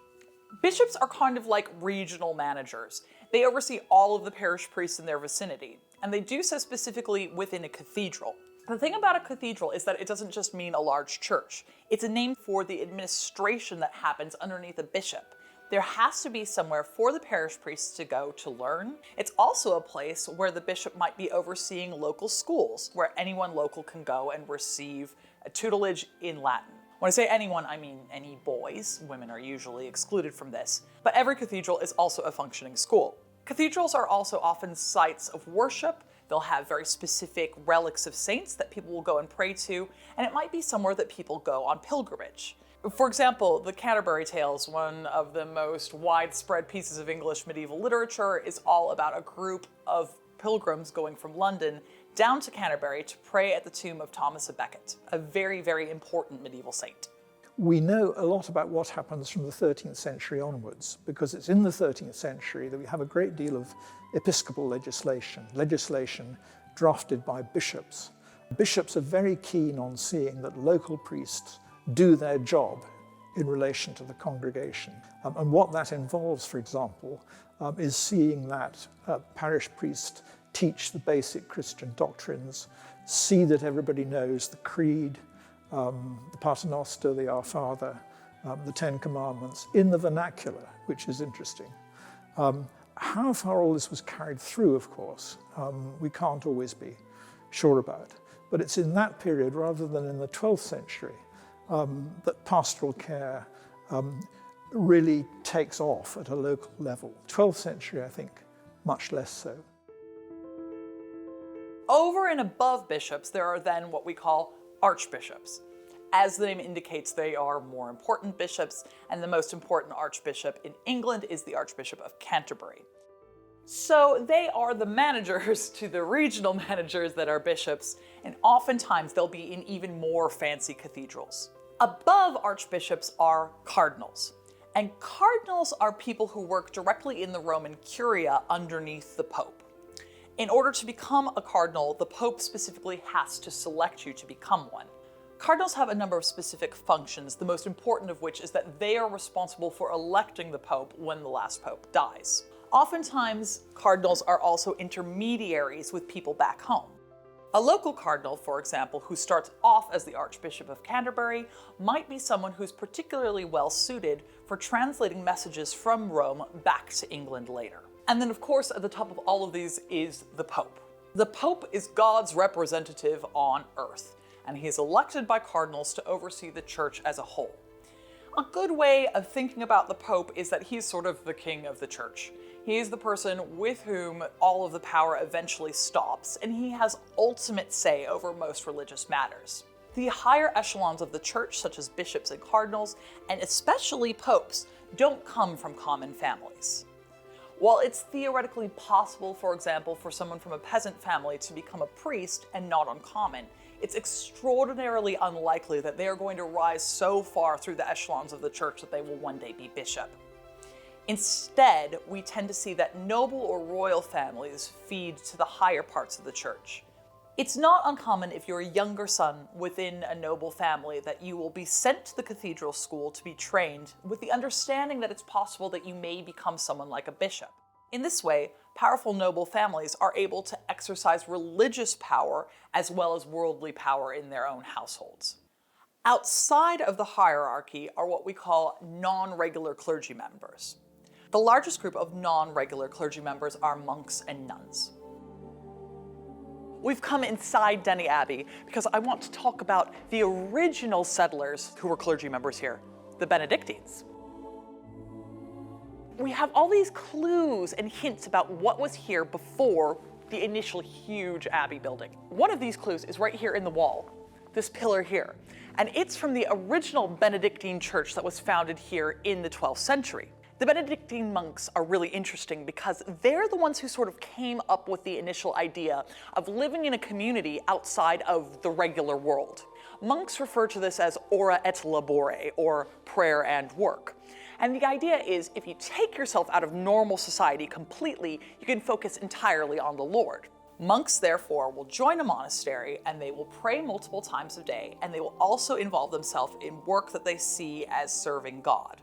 Bishops are kind of like regional managers. They oversee all of the parish priests in their vicinity, and they do so specifically within a cathedral. The thing about a cathedral is that it doesn't just mean a large church. It's a name for the administration that happens underneath a bishop. There has to be somewhere for the parish priests to go to learn. It's also a place where the bishop might be overseeing local schools, where anyone local can go and receive a tutelage in Latin. When I say anyone, I mean any boys. Women are usually excluded from this. But every cathedral is also a functioning school. Cathedrals are also often sites of worship. They'll have very specific relics of saints that people will go and pray to, and it might be somewhere that people go on pilgrimage. For example, the Canterbury Tales, one of the most widespread pieces of English medieval literature, is all about a group of pilgrims going from London down to Canterbury to pray at the tomb of Thomas à Becket, a very, very important medieval saint. We know a lot about what happens from the 13th century onwards, because it's in the 13th century that we have a great deal of episcopal legislation drafted by bishops. Bishops are very keen on seeing that local priests do their job in relation to the congregation. And what that involves, for example, is seeing that parish priests teach the basic Christian doctrines, see that everybody knows the creed, the Paternoster, the Our Father, the Ten Commandments, in the vernacular, which is interesting. How far all this was carried through, of course, we can't always be sure about. But it's in that period, rather than in the 12th century, that pastoral care really takes off at a local level. 12th century, I think, much less so. Over and above bishops, there are then what we call archbishops. As the name indicates, they are more important bishops, and the most important archbishop in England is the Archbishop of Canterbury. So they are the managers to the regional managers that are bishops, and oftentimes they'll be in even more fancy cathedrals. Above archbishops are cardinals, and cardinals are people who work directly in the Roman Curia underneath the Pope. In order to become a cardinal, the Pope specifically has to select you to become one. Cardinals have a number of specific functions, the most important of which is that they are responsible for electing the Pope when the last Pope dies. Oftentimes, cardinals are also intermediaries with people back home. A local cardinal, for example, who starts off as the Archbishop of Canterbury, might be someone who's particularly well suited for translating messages from Rome back to England later. And then, of course, at the top of all of these is the Pope. The Pope is God's representative on earth, and he is elected by cardinals to oversee the church as a whole. A good way of thinking about the Pope is that he's sort of the king of the church. He is the person with whom all of the power eventually stops, and he has ultimate say over most religious matters. The higher echelons of the church, such as bishops and cardinals, and especially popes, don't come from common families. While it's theoretically possible, for example, for someone from a peasant family to become a priest and not uncommon, it's extraordinarily unlikely that they are going to rise so far through the echelons of the church that they will one day be bishop. Instead, we tend to see that noble or royal families feed to the higher parts of the church. It's not uncommon if you're a younger son within a noble family that you will be sent to the cathedral school to be trained with the understanding that it's possible that you may become someone like a bishop. In this way, powerful noble families are able to exercise religious power as well as worldly power in their own households. Outside of the hierarchy are what we call non-regular clergy members. The largest group of non-regular clergy members are monks and nuns. We've come inside Denny Abbey because I want to talk about the original settlers who were clergy members here, the Benedictines. We have all these clues and hints about what was here before the initial huge abbey building. One of these clues is right here in the wall, this pillar here, and it's from the original Benedictine church that was founded here in the 12th century. The Benedictine monks are really interesting because they're the ones who sort of came up with the initial idea of living in a community outside of the regular world. Monks refer to this as ora et labore, or prayer and work. And the idea is if you take yourself out of normal society completely, you can focus entirely on the Lord. Monks, therefore, will join a monastery and they will pray multiple times a day, and they will also involve themselves in work that they see as serving God.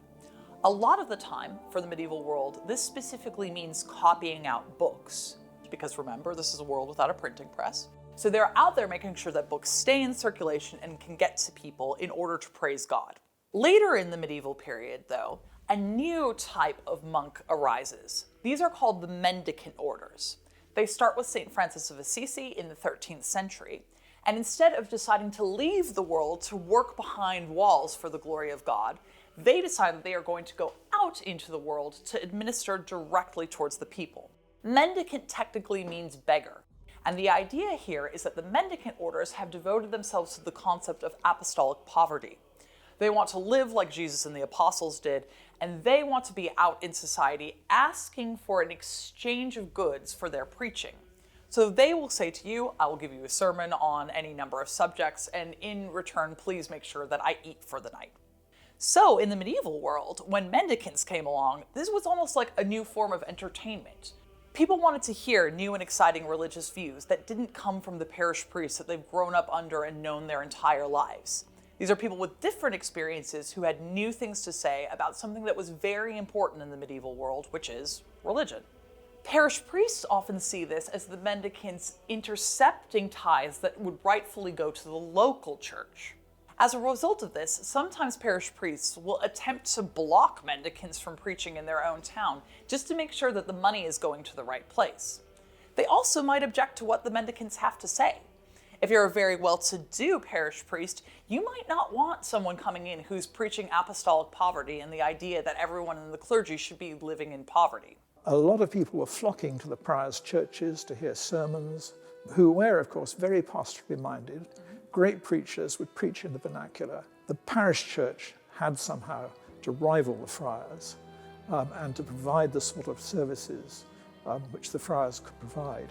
A lot of the time, for the medieval world, this specifically means copying out books. Because remember, this is a world without a printing press. So they're out there making sure that books stay in circulation and can get to people in order to praise God. Later in the medieval period, though, a new type of monk arises. These are called the mendicant orders. They start with St. Francis of Assisi in the 13th century, and instead of deciding to leave the world to work behind walls for the glory of God, they decide that they are going to go out into the world to administer directly towards the people. Mendicant technically means beggar, and the idea here is that the mendicant orders have devoted themselves to the concept of apostolic poverty. They want to live like Jesus and the apostles did, and they want to be out in society asking for an exchange of goods for their preaching. So they will say to you, I will give you a sermon on any number of subjects, and in return, please make sure that I eat for the night. So in the medieval world, when mendicants came along, this was almost like a new form of entertainment. People wanted to hear new and exciting religious views that didn't come from the parish priests that they've grown up under and known their entire lives. These are people with different experiences who had new things to say about something that was very important in the medieval world, which is religion. Parish priests often see this as the mendicants intercepting tithes that would rightfully go to the local church. As a result of this, sometimes parish priests will attempt to block mendicants from preaching in their own town just to make sure that the money is going to the right place. They also might object to what the mendicants have to say. If you're a very well-to-do parish priest, you might not want someone coming in who's preaching apostolic poverty and the idea that everyone in the clergy should be living in poverty. A lot of people were flocking to the priors' churches to hear sermons, who were, of course, very pastorally minded. Great preachers would preach in the vernacular. The parish church had somehow to rival the friars and to provide the sort of services which the friars could provide.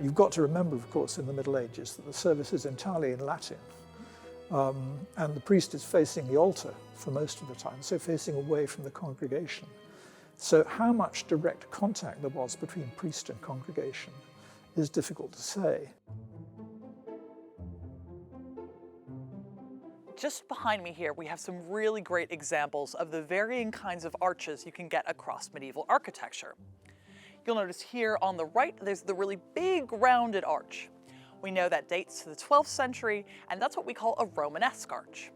You've got to remember, of course, in the Middle Ages that the service is entirely in Latin, and the priest is facing the altar for most of the time, so facing away from the congregation. So how much direct contact there was between priest and congregation is difficult to say. Just behind me here, we have some really great examples of the varying kinds of arches you can get across medieval architecture. You'll notice here on the right, there's the really big rounded arch. We know that dates to the 12th century, and that's what we call a Romanesque arch.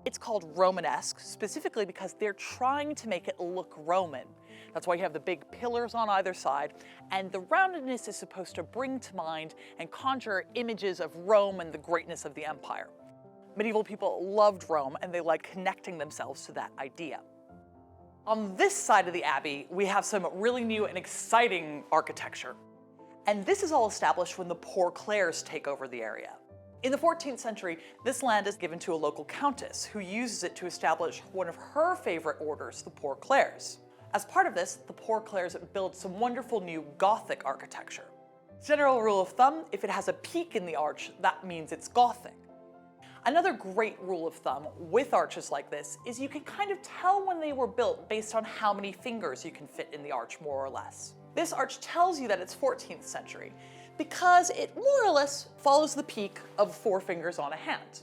It's called Romanesque specifically because they're trying to make it look Roman. That's why you have the big pillars on either side, and the roundedness is supposed to bring to mind and conjure images of Rome and the greatness of the empire. Medieval people loved Rome, and they liked connecting themselves to that idea. On this side of the abbey, we have some really new and exciting architecture. And this is all established when the Poor Clares take over the area. In the 14th century, this land is given to a local countess who uses it to establish one of her favorite orders, the Poor Clares. As part of this, the Poor Clares build some wonderful new Gothic architecture. General rule of thumb, if it has a peak in the arch, that means it's Gothic. Another great rule of thumb with arches like this is you can kind of tell when they were built based on how many fingers you can fit in the arch, more or less. This arch tells you that it's 14th century because it more or less follows the peak of 4 fingers on a hand.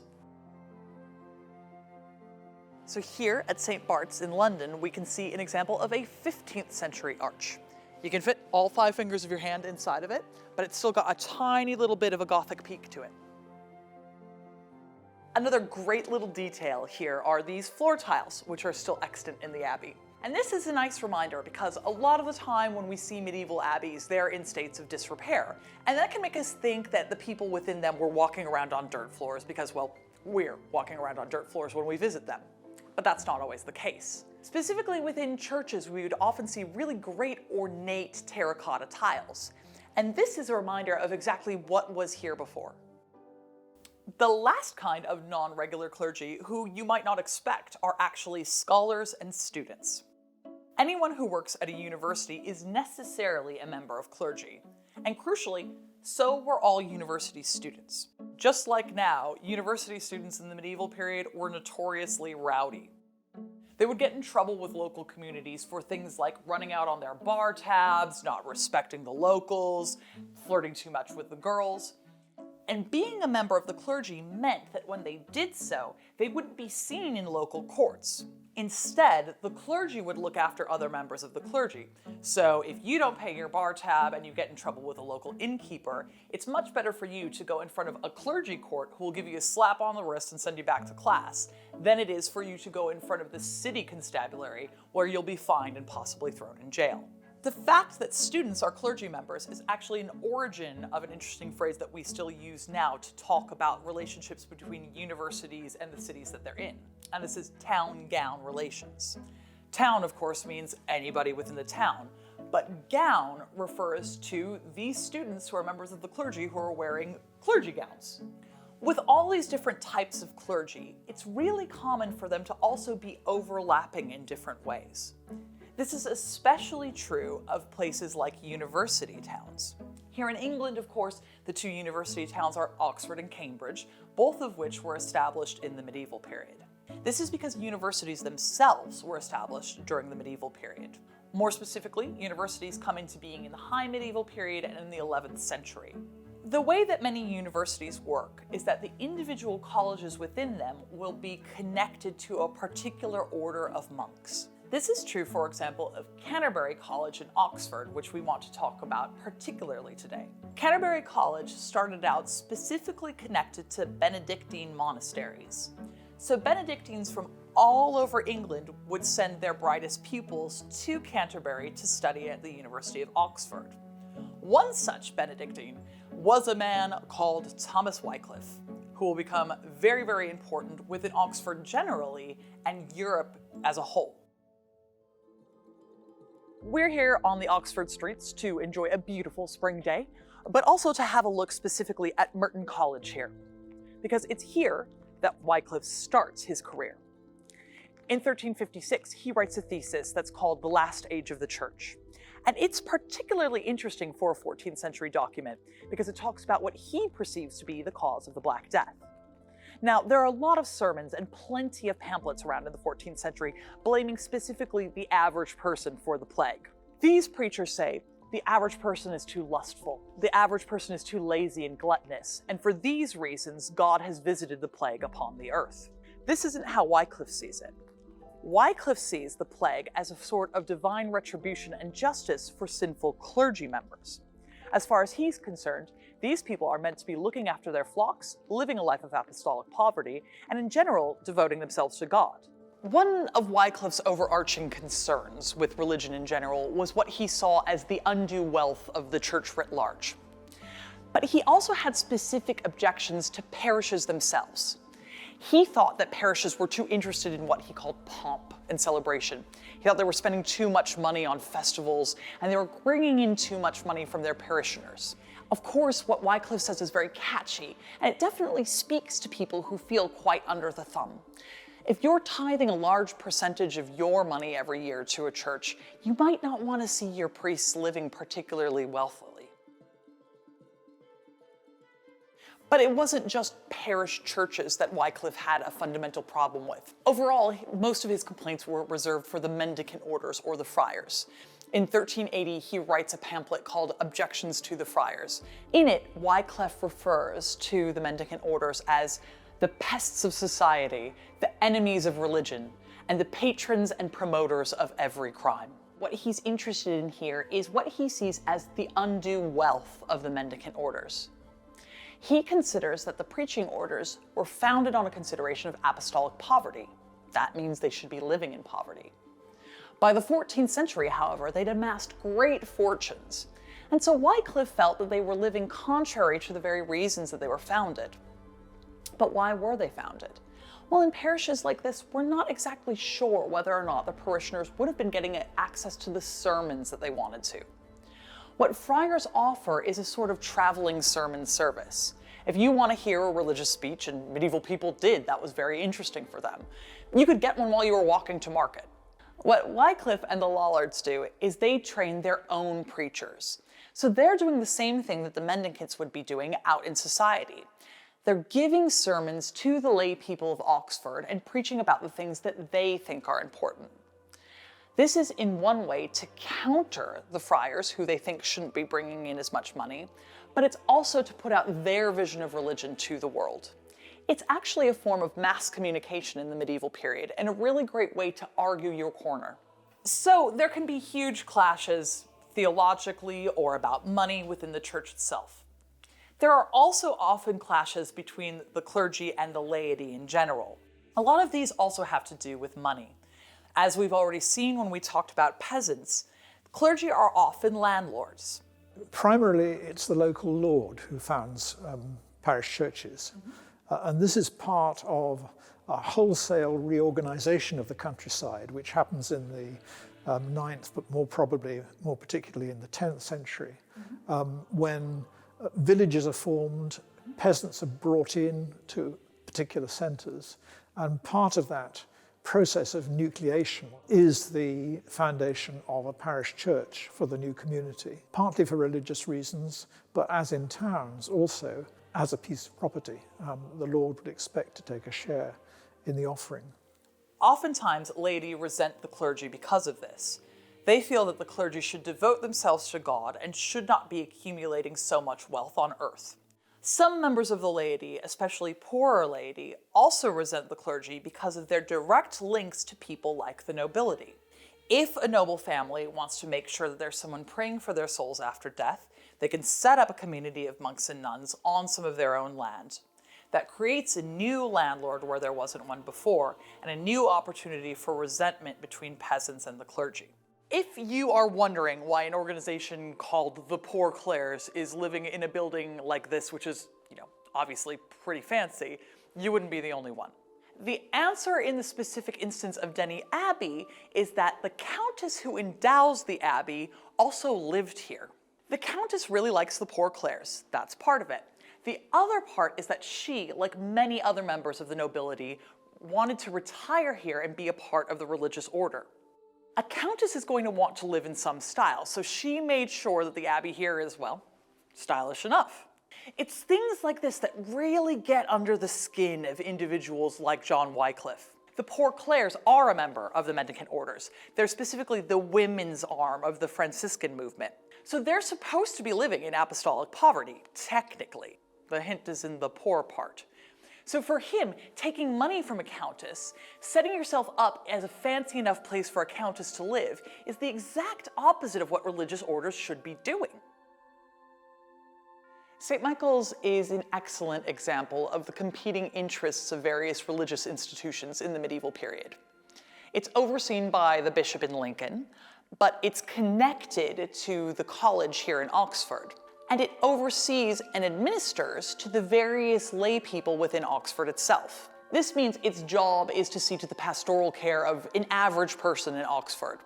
So here at St. Bart's in London, we can see an example of a 15th century arch. You can fit all 5 fingers of your hand inside of it, but it's still got a tiny little bit of a Gothic peak to it. Another great little detail here are these floor tiles, which are still extant in the abbey. And this is a nice reminder because a lot of the time when we see medieval abbeys, they're in states of disrepair. And that can make us think that the people within them were walking around on dirt floors because, well, we're walking around on dirt floors when we visit them. But that's not always the case. Specifically within churches, we would often see really great ornate terracotta tiles. And this is a reminder of exactly what was here before. The last kind of non-regular clergy who you might not expect are actually scholars and students. Anyone who works at a university is necessarily a member of clergy. And crucially, so were all university students. Just like now, university students in the medieval period were notoriously rowdy. They would get in trouble with local communities for things like running out on their bar tabs, not respecting the locals, flirting too much with the girls. And being a member of the clergy meant that when they did so, they wouldn't be seen in local courts. Instead, the clergy would look after other members of the clergy. So if you don't pay your bar tab and you get in trouble with a local innkeeper, it's much better for you to go in front of a clergy court who will give you a slap on the wrist and send you back to class than it is for you to go in front of the city constabulary where you'll be fined and possibly thrown in jail. The fact that students are clergy members is actually an origin of an interesting phrase that we still use now to talk about relationships between universities and the cities that they're in. And this is town-gown relations. Town, of course, means anybody within the town, but gown refers to these students who are members of the clergy who are wearing clergy gowns. With all these different types of clergy, it's really common for them to also be overlapping in different ways. This is especially true of places like university towns. Here in England, of course, the two university towns are Oxford and Cambridge, both of which were established in the medieval period. This is because universities themselves were established during the medieval period. More specifically, universities come into being in the High Medieval period and in the 11th century. The way that many universities work is that the individual colleges within them will be connected to a particular order of monks. This is true, for example, of Canterbury College in Oxford, which we want to talk about particularly today. Canterbury College started out specifically connected to Benedictine monasteries. So Benedictines from all over England would send their brightest pupils to Canterbury to study at the University of Oxford. One such Benedictine was a man called Thomas Wycliffe, who will become very, very important within Oxford generally and Europe as a whole. We're here on the Oxford streets to enjoy a beautiful spring day, but also to have a look specifically at Merton College here, because it's here that Wycliffe starts his career. In 1356, he writes a thesis that's called The Last Age of the Church. And it's particularly interesting for a 14th century document because it talks about what he perceives to be the cause of the Black Death. Now, there are a lot of sermons and plenty of pamphlets around in the 14th century blaming specifically the average person for the plague. These preachers say the average person is too lustful, the average person is too lazy and gluttonous, and for these reasons, God has visited the plague upon the earth. This isn't how Wycliffe sees it. Wycliffe sees the plague as a sort of divine retribution and justice for sinful clergy members. As far as he's concerned, these people are meant to be looking after their flocks, living a life of apostolic poverty, and in general, devoting themselves to God. One of Wycliffe's overarching concerns with religion in general was what he saw as the undue wealth of the church writ large. But he also had specific objections to parishes themselves. He thought that parishes were too interested in what he called pomp and celebration. He thought they were spending too much money on festivals, and they were bringing in too much money from their parishioners. Of course, what Wycliffe says is very catchy, and it definitely speaks to people who feel quite under the thumb. If you're tithing a large percentage of your money every year to a church, you might not want to see your priests living particularly wealthily. But it wasn't just parish churches that Wycliffe had a fundamental problem with. Overall, most of his complaints were reserved for the mendicant orders or the friars. In 1380, he writes a pamphlet called Objections to the Friars. In it, Wycliffe refers to the mendicant orders as the pests of society, the enemies of religion, and the patrons and promoters of every crime. What he's interested in here is what he sees as the undue wealth of the mendicant orders. He considers that the preaching orders were founded on a consideration of apostolic poverty. That means they should be living in poverty. By the 14th century, however, they'd amassed great fortunes, and so Wycliffe felt that they were living contrary to the very reasons that they were founded. But why were they founded? Well, in parishes like this, we're not exactly sure whether or not the parishioners would have been getting access to the sermons that they wanted to. What friars offer is a sort of traveling sermon service. If you want to hear a religious speech, and medieval people did, that was very interesting for them, you could get one while you were walking to market. What Wycliffe and the Lollards do is they train their own preachers. So they're doing the same thing that the mendicants would be doing out in society. They're giving sermons to the lay people of Oxford and preaching about the things that they think are important. This is in one way to counter the friars who they think shouldn't be bringing in as much money, but it's also to put out their vision of religion to the world. It's actually a form of mass communication in the medieval period and a really great way to argue your corner. So there can be huge clashes theologically or about money within the church itself. There are also often clashes between the clergy and the laity in general. A lot of these also have to do with money. As we've already seen when we talked about peasants, clergy are often landlords. Primarily, it's the local lord who founds parish churches. And this is part of a wholesale reorganization of the countryside, which happens in the 9th, but more particularly in the 10th century, when villages are formed, peasants are brought in to particular centres, and part of that process of nucleation is the foundation of a parish church for the new community, partly for religious reasons, but as in towns also as a piece of property. The Lord would expect to take a share in the offering. Oftentimes, laity resent the clergy because of this. They feel that the clergy should devote themselves to God and should not be accumulating so much wealth on earth. Some members of the laity, especially poorer laity, also resent the clergy because of their direct links to people like the nobility. If a noble family wants to make sure that there's someone praying for their souls after death, they can set up a community of monks and nuns on some of their own land. That creates a new landlord where there wasn't one before, and a new opportunity for resentment between peasants and the clergy. If you are wondering why an organization called the Poor Clares is living in a building like this, which is, obviously pretty fancy, you wouldn't be the only one. The answer in the specific instance of Denny Abbey is that the countess who endows the abbey also lived here. The countess really likes the Poor Clares. That's part of it. The other part is that she, like many other members of the nobility, wanted to retire here and be a part of the religious order. A countess is going to want to live in some style, so she made sure that the abbey here is, well, stylish enough. It's things like this that really get under the skin of individuals like John Wycliffe. The Poor Clares are a member of the mendicant orders. They're specifically the women's arm of the Franciscan movement. So they're supposed to be living in apostolic poverty, technically. The hint is in the poor part. So for him, taking money from a countess, setting yourself up as a fancy enough place for a countess to live, is the exact opposite of what religious orders should be doing. St. Michael's is an excellent example of the competing interests of various religious institutions in the medieval period. It's overseen by the bishop in Lincoln, but it's connected to the college here in Oxford. And it oversees and administers to the various lay people within Oxford itself. This means its job is to see to the pastoral care of an average person in Oxford.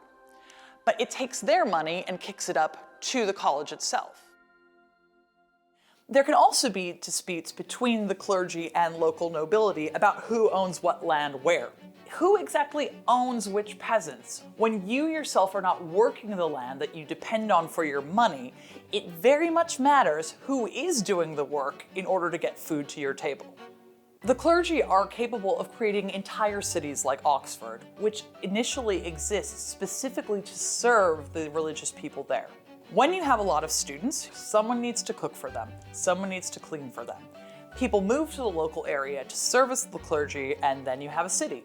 But it takes their money and kicks it up to the college itself. There can also be disputes between the clergy and local nobility about who owns what land where. Who exactly owns which peasants? When you yourself are not working the land that you depend on for your money, it very much matters who is doing the work in order to get food to your table. The clergy are capable of creating entire cities like Oxford, which initially exists specifically to serve the religious people there. When you have a lot of students, someone needs to cook for them, someone needs to clean for them. People move to the local area to service the clergy, and then you have a city.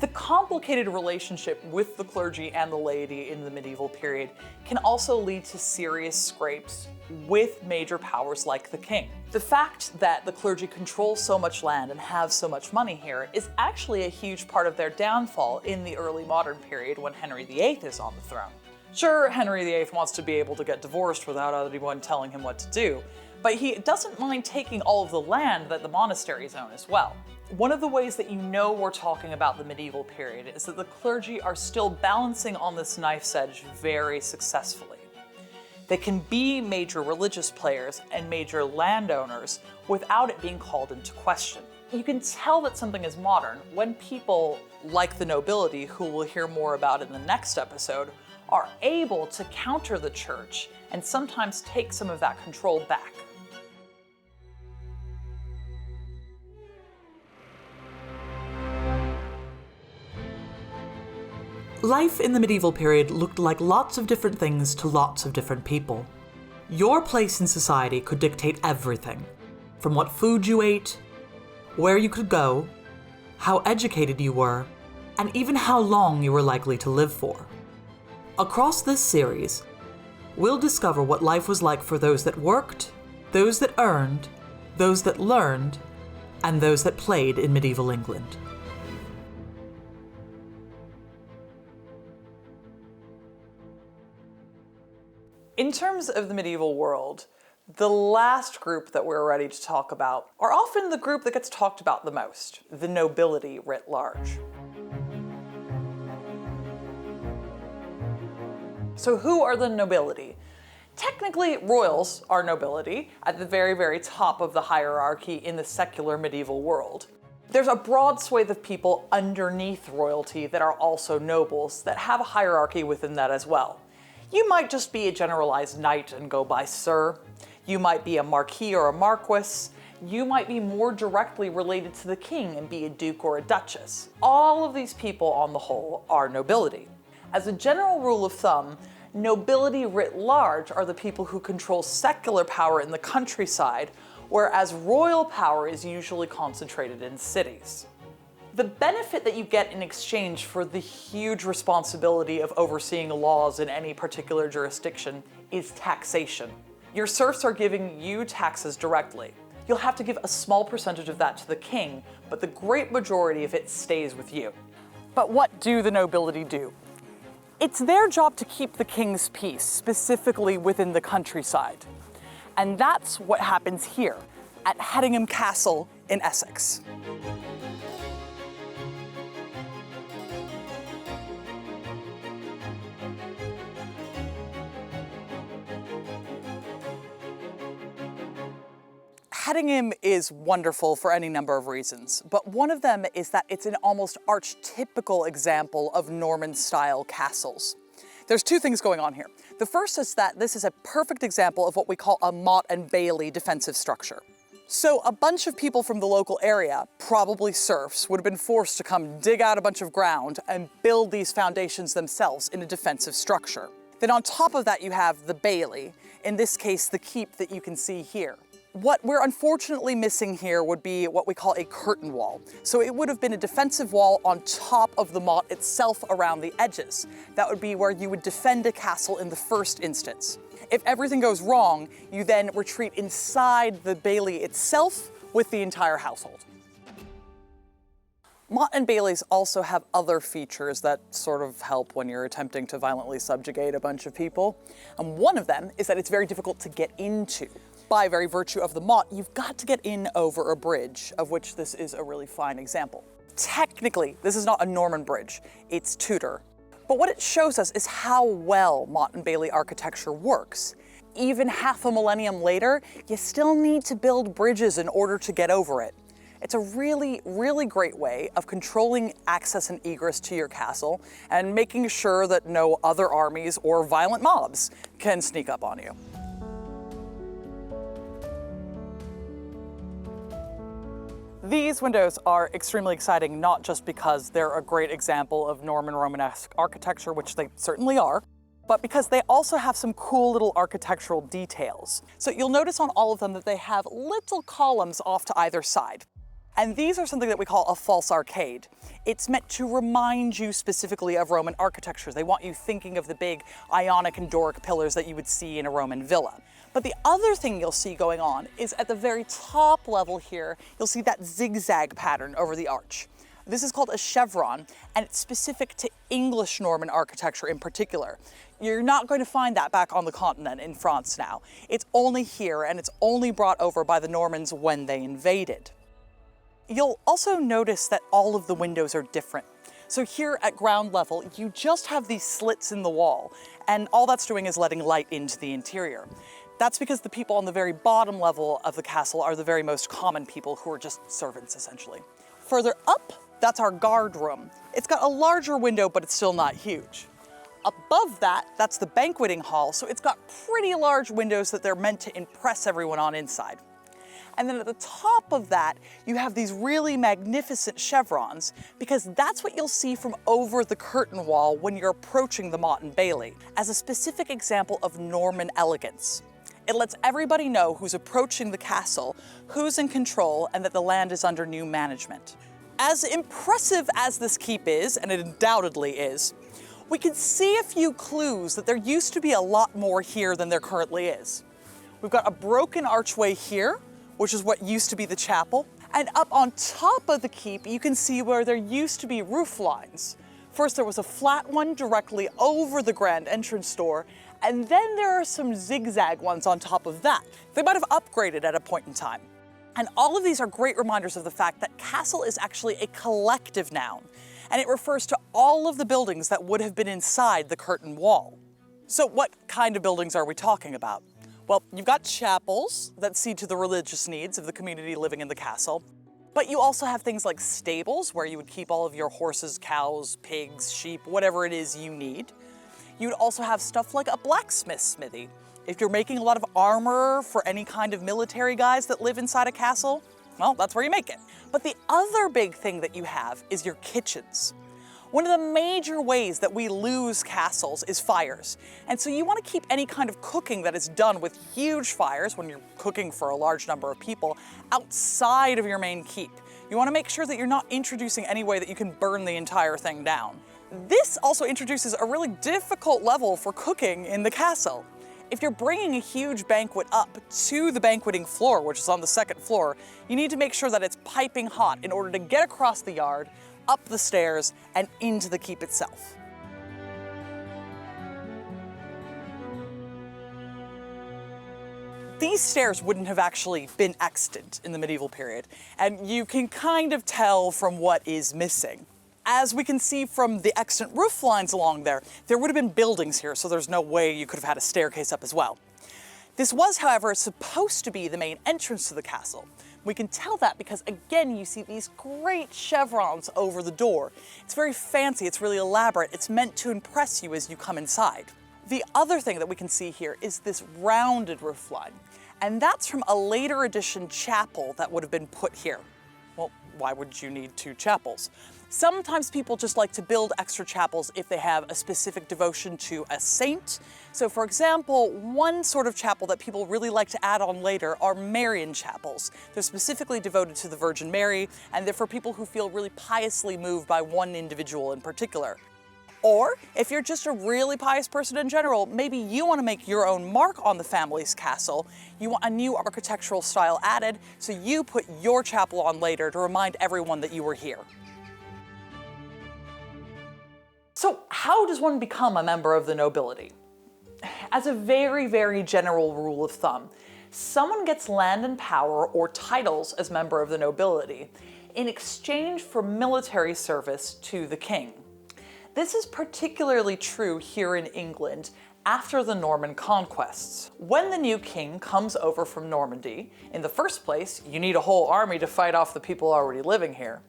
The complicated relationship with the clergy and the laity in the medieval period can also lead to serious scrapes with major powers like the king. The fact that the clergy control so much land and have so much money here is actually a huge part of their downfall in the early modern period when Henry VIII is on the throne. Sure, Henry VIII wants to be able to get divorced without anyone telling him what to do, but he doesn't mind taking all of the land that the monasteries own as well. One of the ways that you know we're talking about the medieval period is that the clergy are still balancing on this knife's edge very successfully. They can be major religious players and major landowners without it being called into question. You can tell that something is modern when people, like the nobility, who we'll hear more about in the next episode, are able to counter the church and sometimes take some of that control back. Life in the medieval period looked like lots of different things to lots of different people. Your place in society could dictate everything, from what food you ate, where you could go, how educated you were, and even how long you were likely to live for. Across this series, we'll discover what life was like for those that worked, those that earned, those that learned, and those that played in medieval England. In terms of the medieval world, the last group that we're ready to talk about are often the group that gets talked about the most, the nobility writ large. So who are the nobility? Technically, royals are nobility at the very, very top of the hierarchy in the secular medieval world. There's a broad swathe of people underneath royalty that are also nobles that have a hierarchy within that as well. You might just be a generalized knight and go by sir. You might be a marquis or a marquis. You might be more directly related to the king and be a duke or a duchess. All of these people on the whole are nobility. As a general rule of thumb, nobility writ large are the people who control secular power in the countryside, whereas royal power is usually concentrated in cities. The benefit that you get in exchange for the huge responsibility of overseeing laws in any particular jurisdiction is taxation. Your serfs are giving you taxes directly. You'll have to give a small percentage of that to the king, but the great majority of it stays with you. But what do the nobility do? It's their job to keep the king's peace, specifically within the countryside. And that's what happens here at Hastings Castle in Essex. Hastings is wonderful for any number of reasons, but one of them is that it's an almost archetypical example of Norman-style castles. There's two things going on here. The first is that this is a perfect example of what we call a motte and bailey defensive structure. So a bunch of people from the local area, probably serfs, would have been forced to come dig out a bunch of ground and build these foundations themselves in a defensive structure. Then on top of that you have the bailey, in this case the keep that you can see here. What we're unfortunately missing here would be what we call a curtain wall. So it would have been a defensive wall on top of the motte itself around the edges. That would be where you would defend a castle in the first instance. If everything goes wrong, you then retreat inside the bailey itself with the entire household. Motte and baileys also have other features that sort of help when you're attempting to violently subjugate a bunch of people. And one of them is that it's very difficult to get into. By very virtue of the motte, you've got to get in over a bridge, of which this is a really fine example. Technically, this is not a Norman bridge, it's Tudor. But what it shows us is how well motte and bailey architecture works. Even half a millennium later, you still need to build bridges in order to get over it. It's a really, really great way of controlling access and egress to your castle and making sure that no other armies or violent mobs can sneak up on you. These windows are extremely exciting, not just because they're a great example of Norman Romanesque architecture, which they certainly are, but because they also have some cool little architectural details. So you'll notice on all of them that they have little columns off to either side. And these are something that we call a false arcade. It's meant to remind you specifically of Roman architecture. They want you thinking of the big Ionic and Doric pillars that you would see in a Roman villa. But the other thing you'll see going on is at the very top level here, you'll see that zigzag pattern over the arch. This is called a chevron, and it's specific to English Norman architecture in particular. You're not going to find that back on the continent in France now. It's only here, and it's only brought over by the Normans when they invaded. You'll also notice that all of the windows are different. So here at ground level, you just have these slits in the wall, and all that's doing is letting light into the interior. That's because the people on the very bottom level of the castle are the very most common people who are just servants, essentially. Further up, that's our guard room. It's got a larger window, but it's still not huge. Above that, that's the banqueting hall, so it's got pretty large windows that they're meant to impress everyone on inside. And then at the top of that, you have these really magnificent chevrons, because that's what you'll see from over the curtain wall when you're approaching the motte and bailey, as a specific example of Norman elegance. It lets everybody know who's approaching the castle, who's in control, and that the land is under new management. As impressive as this keep is, and it undoubtedly is, we can see a few clues that there used to be a lot more here than there currently is. We've got a broken archway here, which is what used to be the chapel. And up on top of the keep, you can see where there used to be roof lines. First, there was a flat one directly over the grand entrance door, and then there are some zigzag ones on top of that. They might have upgraded at a point in time. And all of these are great reminders of the fact that castle is actually a collective noun, and it refers to all of the buildings that would have been inside the curtain wall. So what kind of buildings are we talking about? Well, you've got chapels that see to the religious needs of the community living in the castle. But you also have things like stables, where you would keep all of your horses, cows, pigs, sheep, whatever it is you need. You'd also have stuff like a blacksmith smithy. If you're making a lot of armor for any kind of military guys that live inside a castle, well, that's where you make it. But the other big thing that you have is your kitchens. One of the major ways that we lose castles is fires. And so you want to keep any kind of cooking that is done with huge fires, when you're cooking for a large number of people, outside of your main keep. You want to make sure that you're not introducing any way that you can burn the entire thing down. This also introduces a really difficult level for cooking in the castle. If you're bringing a huge banquet up to the banqueting floor, which is on the second floor, you need to make sure that it's piping hot in order to get across the yard, up the stairs, and into the keep itself. These stairs wouldn't have actually been extant in the medieval period, and you can kind of tell from what is missing. As we can see from the extant roof lines along there would have been buildings here, so there's no way you could have had a staircase up as well. This was, however, supposed to be the main entrance to the castle. We can tell that because, again, you see these great chevrons over the door. It's very fancy, it's really elaborate, it's meant to impress you as you come inside. The other thing that we can see here is this rounded roof line, and that's from a later edition chapel that would have been put here. Well, why would you need two chapels? Sometimes people just like to build extra chapels if they have a specific devotion to a saint. So for example, one sort of chapel that people really like to add on later are Marian chapels. They're specifically devoted to the Virgin Mary, and they're for people who feel really piously moved by one individual in particular. Or if you're just a really pious person in general, maybe you want to make your own mark on the family's castle. You want a new architectural style added, so you put your chapel on later to remind everyone that you were here. So how does one become a member of the nobility? As a very, very general rule of thumb, someone gets land and power or titles as member of the nobility in exchange for military service to the king. This is particularly true here in England after the Norman conquests. When the new king comes over from Normandy, in the first place, you need a whole army to fight off the people already living here.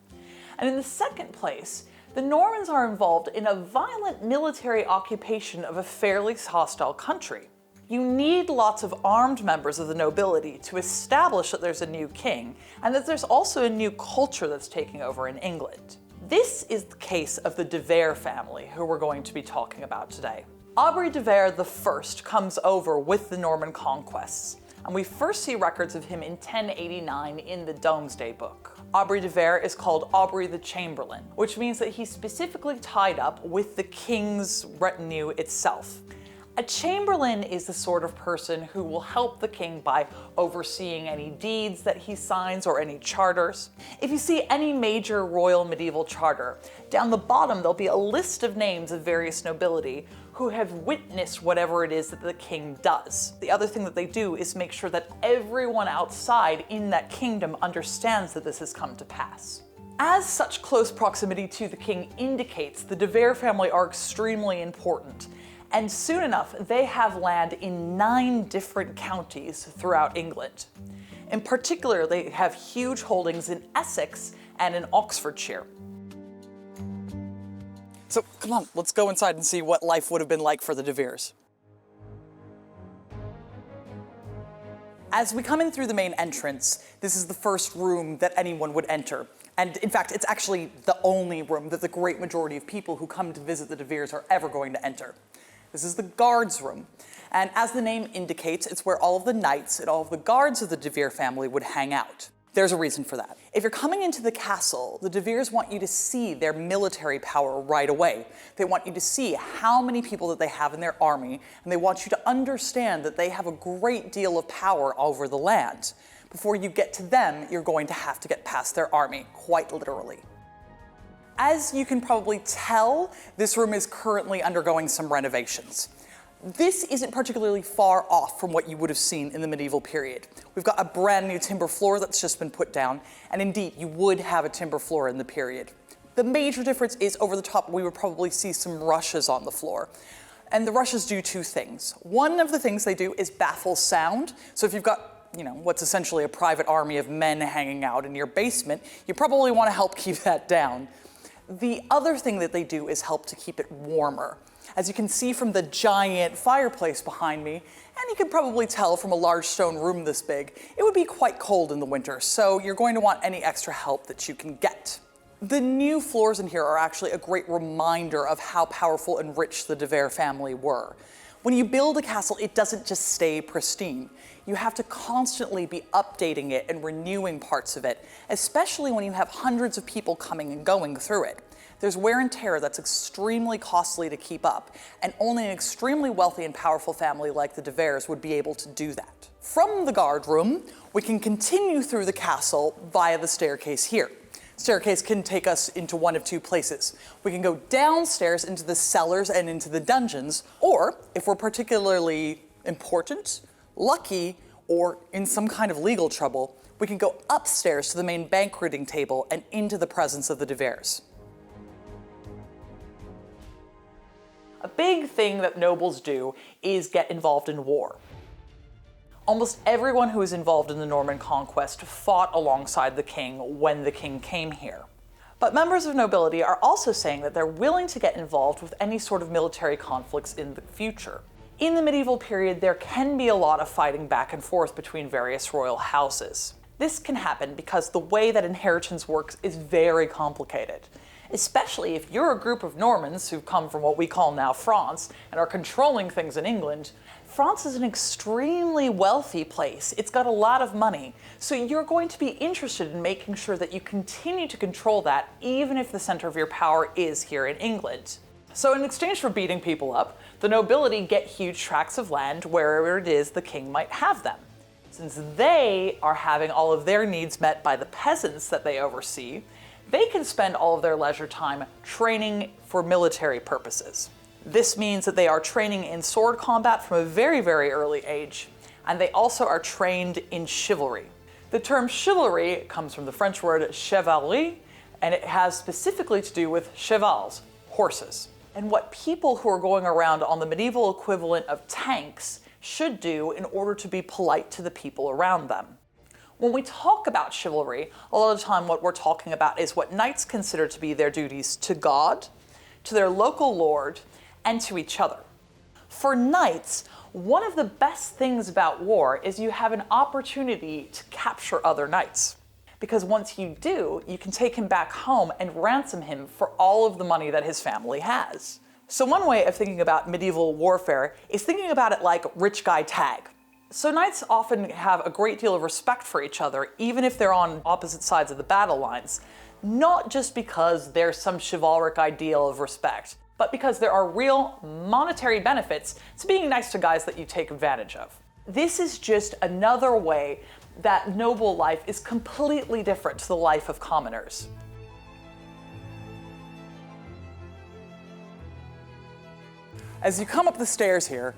And in the second place, the Normans are involved in a violent military occupation of a fairly hostile country. You need lots of armed members of the nobility to establish that there's a new king, and that there's also a new culture that's taking over in England. This is the case of the de Vere family, who we're going to be talking about today. Aubrey de Vere I comes over with the Norman conquests, and we first see records of him in 1089 in the Domesday Book. Aubrey de Vere is called Aubrey the Chamberlain, which means that he's specifically tied up with the king's retinue itself. A chamberlain is the sort of person who will help the king by overseeing any deeds that he signs or any charters. If you see any major royal medieval charter, down the bottom there'll be a list of names of various nobility who have witnessed whatever it is that the king does. The other thing that they do is make sure that everyone outside in that kingdom understands that this has come to pass. As such close proximity to the king indicates, the de Vere family are extremely important. And soon enough, they have land in 9 different counties throughout England. In particular, they have huge holdings in Essex and in Oxfordshire. So come on, let's go inside and see what life would have been like for the de Veres. As we come in through the main entrance, this is the first room that anyone would enter. And in fact, it's actually the only room that the great majority of people who come to visit the de Veres are ever going to enter. This is the guards room. And as the name indicates, it's where all of the knights and all of the guards of the de Vere family would hang out. There's a reason for that. If you're coming into the castle, the de Veres want you to see their military power right away. They want you to see how many people that they have in their army, and they want you to understand that they have a great deal of power over the land. Before you get to them, you're going to have to get past their army, quite literally. As you can probably tell, this room is currently undergoing some renovations. This isn't particularly far off from what you would have seen in the medieval period. We've got a brand new timber floor that's just been put down, and indeed, you would have a timber floor in the period. The major difference is over the top, we would probably see some rushes on the floor. And the rushes do 2 things. One of the things they do is baffle sound. So if you've got what's essentially a private army of men hanging out in your basement, you probably want to help keep that down. The other thing that they do is help to keep it warmer. As you can see from the giant fireplace behind me, and you can probably tell from a large stone room this big, it would be quite cold in the winter, so you're going to want any extra help that you can get. The new floors in here are actually a great reminder of how powerful and rich the De Vere family were. When you build a castle, it doesn't just stay pristine. You have to constantly be updating it and renewing parts of it, especially when you have hundreds of people coming and going through it. There's wear and tear that's extremely costly to keep up, and only an extremely wealthy and powerful family like the De Veres would be able to do that. From the guard room, we can continue through the castle via the staircase here. Staircase can take us into one of two places. We can go downstairs into the cellars and into the dungeons, or if we're particularly important, lucky, or in some kind of legal trouble, we can go upstairs to the main banqueting table and into the presence of the De Veres. A big thing that nobles do is get involved in war. Almost everyone who was involved in the Norman conquest fought alongside the king when the king came here. But members of nobility are also saying that they're willing to get involved with any sort of military conflicts in the future. In the medieval period, there can be a lot of fighting back and forth between various royal houses. This can happen because the way that inheritance works is very complicated. Especially if you're a group of Normans who've come from what we call now France and are controlling things in England. France is an extremely wealthy place. It's got a lot of money. So you're going to be interested in making sure that you continue to control that even if the center of your power is here in England. So in exchange for beating people up, the nobility get huge tracts of land wherever it is the king might have them. Since they are having all of their needs met by the peasants that they oversee, they can spend all of their leisure time training for military purposes. This means that they are training in sword combat from a very, very early age, and they also are trained in chivalry. The term chivalry comes from the French word chevalerie, and it has specifically to do with chevals, horses, and what people who are going around on the medieval equivalent of tanks should do in order to be polite to the people around them. When we talk about chivalry, a lot of the time what we're talking about is what knights consider to be their duties to God, to their local lord, and to each other. For knights, one of the best things about war is you have an opportunity to capture other knights. Because once you do, you can take him back home and ransom him for all of the money that his family has. So one way of thinking about medieval warfare is thinking about it like rich guy tag. So knights often have a great deal of respect for each other, even if they're on opposite sides of the battle lines, not just because there's some chivalric ideal of respect, but because there are real monetary benefits to being nice to guys that you take advantage of. This is just another way that noble life is completely different to the life of commoners. As you come up the stairs here,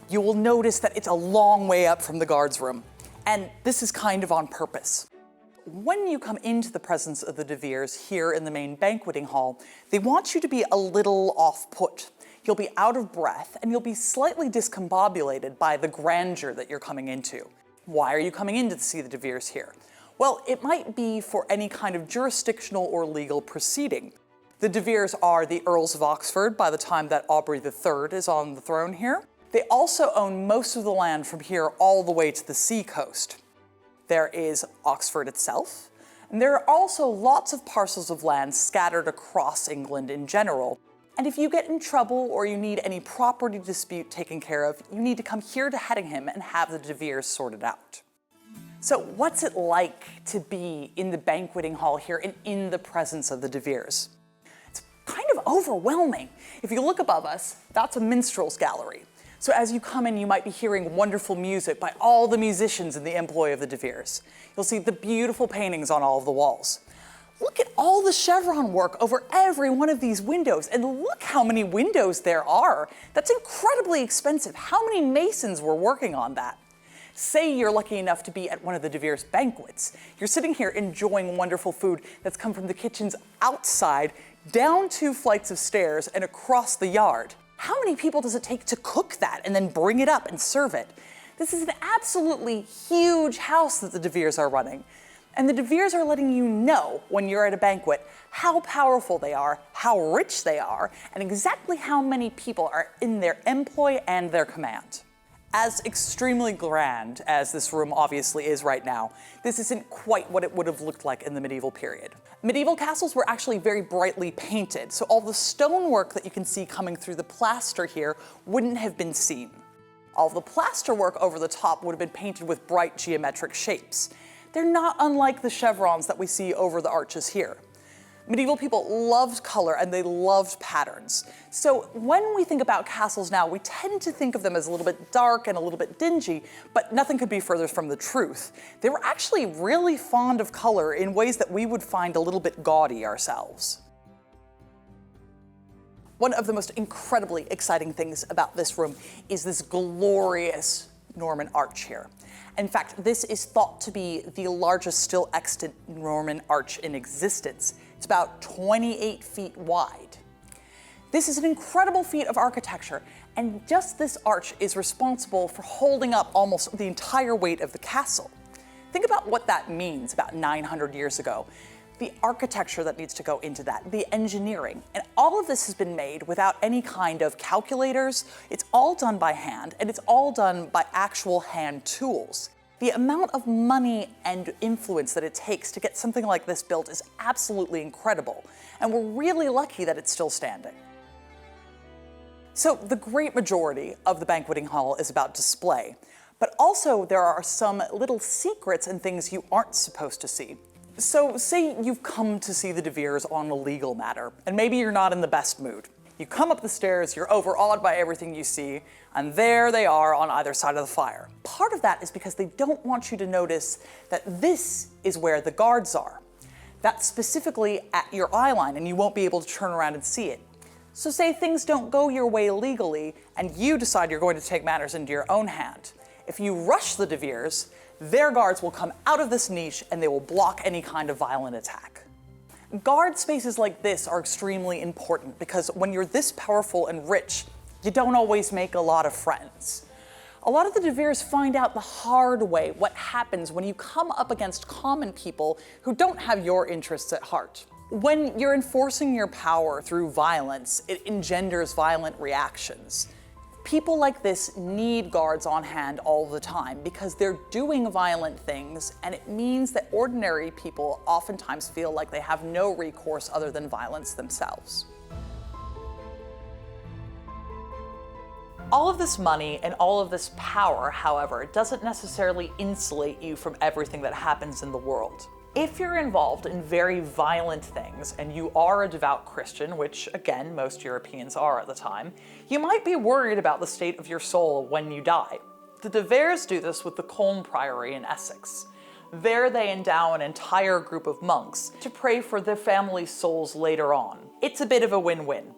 you will notice that it's a long way up from the guards room, and this is kind of on purpose. When you come into the presence of the De Veres here in the main banqueting hall, they want you to be a little off-put. You'll be out of breath, and you'll be slightly discombobulated by the grandeur that you're coming into. Why are you coming in to see the De Veres here? Well, it might be for any kind of jurisdictional or legal proceeding. The De Veres are the Earls of Oxford by the time that Aubrey III is on the throne here. They also own most of the land from here all the way to the sea coast. There is Oxford itself, and there are also lots of parcels of land scattered across England in general. And if you get in trouble or you need any property dispute taken care of, you need to come here to Hedingham and have the De Veres sorted out. So what's it like to be in the banqueting hall here and in the presence of the De Veres? It's kind of overwhelming. If you look above us, that's a minstrel's gallery. So as you come in, you might be hearing wonderful music by all the musicians in the employ of the De Veres. You'll see the beautiful paintings on all of the walls. Look at all the chevron work over every one of these windows, and look how many windows there are. That's incredibly expensive. How many masons were working on that? Say you're lucky enough to be at one of the De Veres banquets. You're sitting here enjoying wonderful food that's come from the kitchens outside, down 2 flights of stairs, and across the yard. How many people does it take to cook that and then bring it up and serve it? This is an absolutely huge house that the De Veres are running. And the De Veres are letting you know when you're at a banquet how powerful they are, how rich they are, and exactly how many people are in their employ and their command. As extremely grand as this room obviously is right now, this isn't quite what it would have looked like in the medieval period. Medieval castles were actually very brightly painted, so all the stonework that you can see coming through the plaster here wouldn't have been seen. All the plasterwork over the top would have been painted with bright geometric shapes. They're not unlike the chevrons that we see over the arches here. Medieval people loved color and they loved patterns. So when we think about castles now, we tend to think of them as a little bit dark and a little bit dingy, but nothing could be further from the truth. They were actually really fond of color in ways that we would find a little bit gaudy ourselves. One of the most incredibly exciting things about this room is this glorious Norman arch here. In fact, this is thought to be the largest still extant Norman arch in existence. It's about 28 feet wide. This is an incredible feat of architecture, and just this arch is responsible for holding up almost the entire weight of the castle. Think about what that means about 900 years ago. The architecture that needs to go into that, the engineering, and all of this has been made without any kind of calculators. It's all done by hand, and it's all done by actual hand tools. The amount of money and influence that it takes to get something like this built is absolutely incredible, and we're really lucky that it's still standing. So the great majority of the banqueting hall is about display, but also there are some little secrets and things you aren't supposed to see. So say you've come to see the De Veres on a legal matter, and maybe you're not in the best mood. You come up the stairs, you're overawed by everything you see, and there they are on either side of the fire. Part of that is because they don't want you to notice that this is where the guards are. That's specifically at your eye line, and you won't be able to turn around and see it. So say things don't go your way legally, and you decide you're going to take matters into your own hand. If you rush the De Veres, their guards will come out of this niche and they will block any kind of violent attack. Guard spaces like this are extremely important because when you're this powerful and rich, you don't always make a lot of friends. A lot of the De Veres find out the hard way what happens when you come up against common people who don't have your interests at heart. When you're enforcing your power through violence, it engenders violent reactions. People like this need guards on hand all the time because they're doing violent things, and it means that ordinary people oftentimes feel like they have no recourse other than violence themselves. All of this money and all of this power, however, doesn't necessarily insulate you from everything that happens in the world. If you're involved in very violent things and you are a devout Christian, which again, most Europeans are at the time, you might be worried about the state of your soul when you die. The De Veres do this with the Colne Priory in Essex. There they endow an entire group of monks to pray for their family's souls later on. It's a bit of a win-win.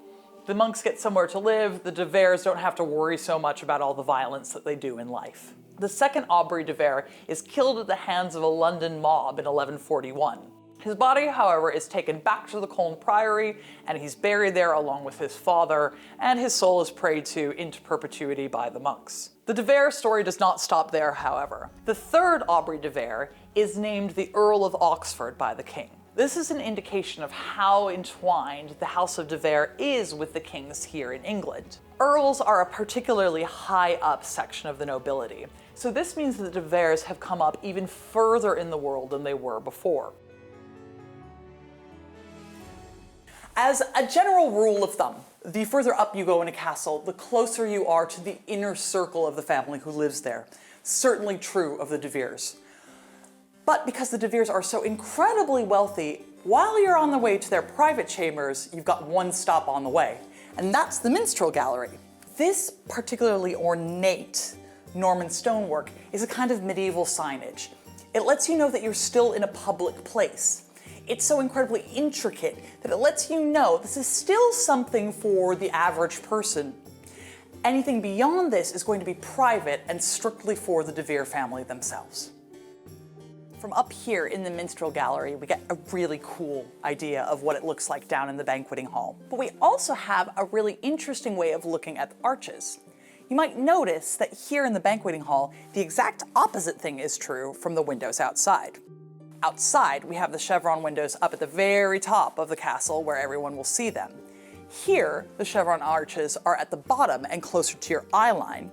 The monks get somewhere to live, the De Veres don't have to worry so much about all the violence that they do in life. The second Aubrey de Vere is killed at the hands of a London mob in 1141. His body, however, is taken back to the Colne Priory, and he's buried there along with his father, and his soul is prayed to into perpetuity by the monks. The De Vere story does not stop there, however. The third Aubrey de Vere is named the Earl of Oxford by the king. This is an indication of how entwined the House of De Vere is with the kings here in England. Earls are a particularly high up section of the nobility, so this means that the De Veres have come up even further in the world than they were before. As a general rule of thumb, the further up you go in a castle, the closer you are to the inner circle of the family who lives there. Certainly true of the De Veres. But because the De Veres are so incredibly wealthy, while you're on the way to their private chambers, you've got one stop on the way, and that's the Minstrel Gallery. This particularly ornate Norman stonework is a kind of medieval signage. It lets you know that you're still in a public place. It's so incredibly intricate that it lets you know this is still something for the average person. Anything beyond this is going to be private and strictly for the De Vere family themselves. From up here in the Minstrel Gallery, we get a really cool idea of what it looks like down in the banqueting hall. But we also have a really interesting way of looking at the arches. You might notice that here in the banqueting hall, the exact opposite thing is true from the windows outside. Outside, we have the chevron windows up at the very top of the castle where everyone will see them. Here, the chevron arches are at the bottom and closer to your eye line,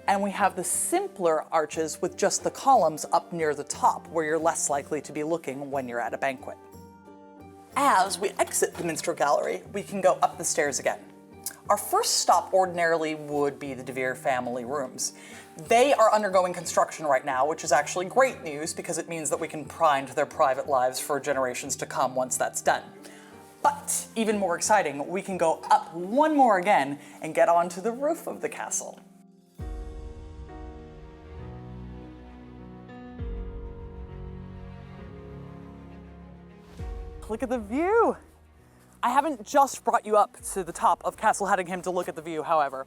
and we have the simpler arches with just the columns up near the top where you're less likely to be looking when you're at a banquet. As we exit the minstrel gallery, we can go up the stairs again. Our first stop ordinarily would be the De Vere family rooms. They are undergoing construction right now, which is actually great news because it means that we can pry into their private lives for generations to come once that's done. But even more exciting, we can go up one more again and get onto the roof of the castle. Look at the view. I haven't just brought you up to the top of Castle Hedingham to look at the view, however.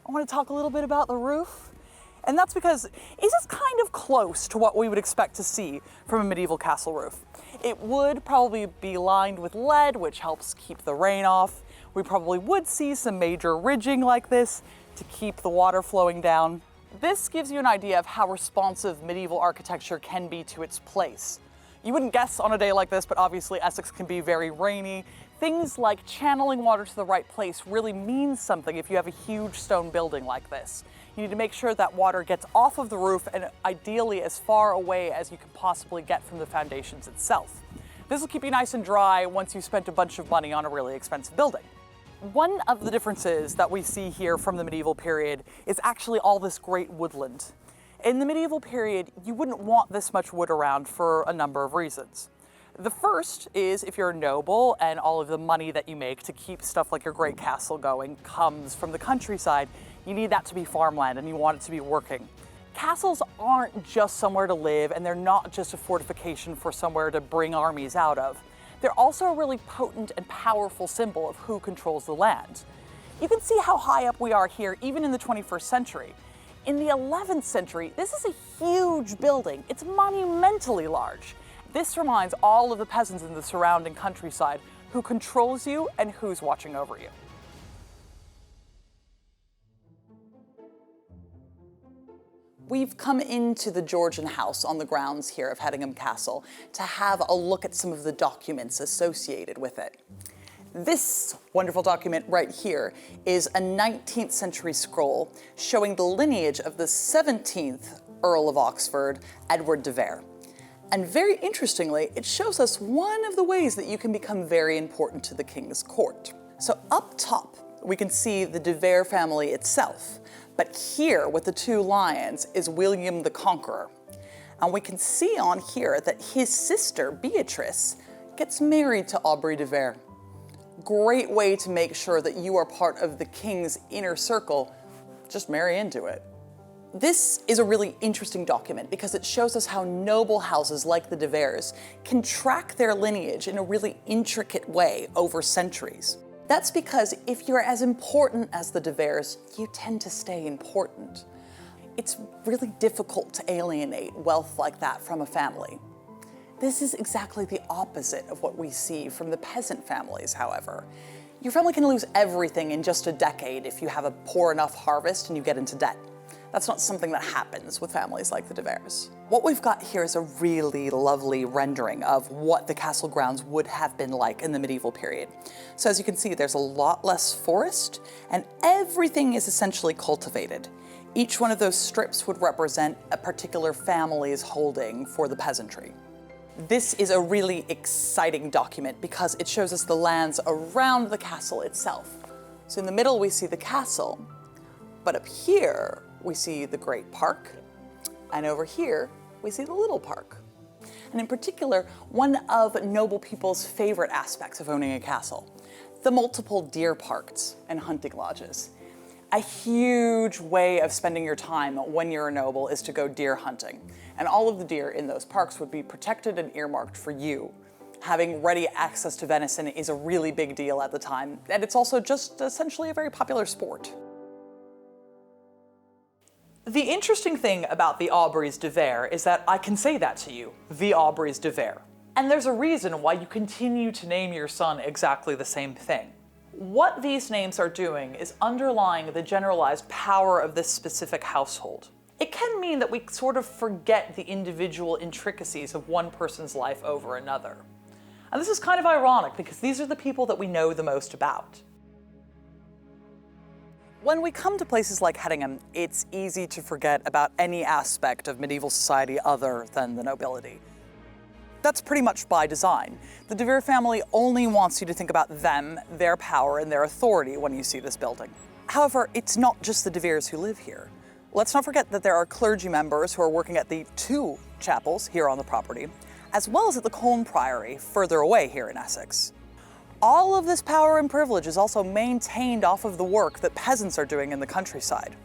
I want to talk a little bit about the roof. And that's because it is kind of close to what we would expect to see from a medieval castle roof. It would probably be lined with lead, which helps keep the rain off. We probably would see some major ridging like this to keep the water flowing down. This gives you an idea of how responsive medieval architecture can be to its place. You wouldn't guess on a day like this, but obviously Essex can be very rainy. Things like channeling water to the right place really means something if you have a huge stone building like this. You need to make sure that water gets off of the roof and ideally as far away as you can possibly get from the foundations itself. This will keep you nice and dry once you've spent a bunch of money on a really expensive building. One of the differences that we see here from the medieval period is actually all this great woodland. In the medieval period, you wouldn't want this much wood around for a number of reasons. The first is if you're a noble and all of the money that you make to keep stuff like your great castle going comes from the countryside, you need that to be farmland and you want it to be working. Castles aren't just somewhere to live and they're not just a fortification for somewhere to bring armies out of. They're also a really potent and powerful symbol of who controls the land. You can see how high up we are here even in the 21st century. In the 11th century, this is a huge building. It's monumentally large. This reminds all of the peasants in the surrounding countryside who controls you and who's watching over you. We've come into the Georgian house on the grounds here of Hedingham Castle to have a look at some of the documents associated with it. This wonderful document right here is a 19th century scroll showing the lineage of the 17th Earl of Oxford, Edward de Vere. And very interestingly, it shows us one of the ways that you can become very important to the king's court. So up top, we can see the de Vere family itself, but here with the two lions is William the Conqueror. And we can see on here that his sister, Beatrice, gets married to Aubrey de Vere. Great way to make sure that you are part of the king's inner circle. Just marry into it. This is a really interesting document because it shows us how noble houses like the de Veres can track their lineage in a really intricate way over centuries. That's because if you're as important as the de Veres, you tend to stay important. It's really difficult to alienate wealth like that from a family. This is exactly the opposite of what we see from the peasant families, however. Your family can lose everything in just a decade if you have a poor enough harvest and you get into debt. That's not something that happens with families like the de Veres. What we've got here is a really lovely rendering of what the castle grounds would have been like in the medieval period. So as you can see, there's a lot less forest and everything is essentially cultivated. Each one of those strips would represent a particular family's holding for the peasantry. This is a really exciting document because it shows us the lands around the castle itself. So in the middle, we see the castle, but up here, we see the Great Park, and over here, we see the Little Park. And in particular, one of noble people's favorite aspects of owning a castle, the multiple deer parks and hunting lodges. A huge way of spending your time when you're a noble is to go deer hunting. And all of the deer in those parks would be protected and earmarked for you. Having ready access to venison is a really big deal at the time, and it's also just essentially a very popular sport. The interesting thing about the Aubreys de Vere is that I can say that to you, the Aubreys de Vere. And there's a reason why you continue to name your son exactly the same thing. What these names are doing is underlying the generalized power of this specific household. It can mean that we sort of forget the individual intricacies of one person's life over another. And this is kind of ironic because these are the people that we know the most about. When we come to places like Hastings, it's easy to forget about any aspect of medieval society other than the nobility. That's pretty much by design. The De Vere family only wants you to think about them, their power, and their authority when you see this building. However, it's not just the De Veres who live here. Let's not forget that there are clergy members who are working at the 2 chapels here on the property, as well as at the Colne Priory further away here in Essex. All of this power and privilege is also maintained off of the work that peasants are doing in the countryside.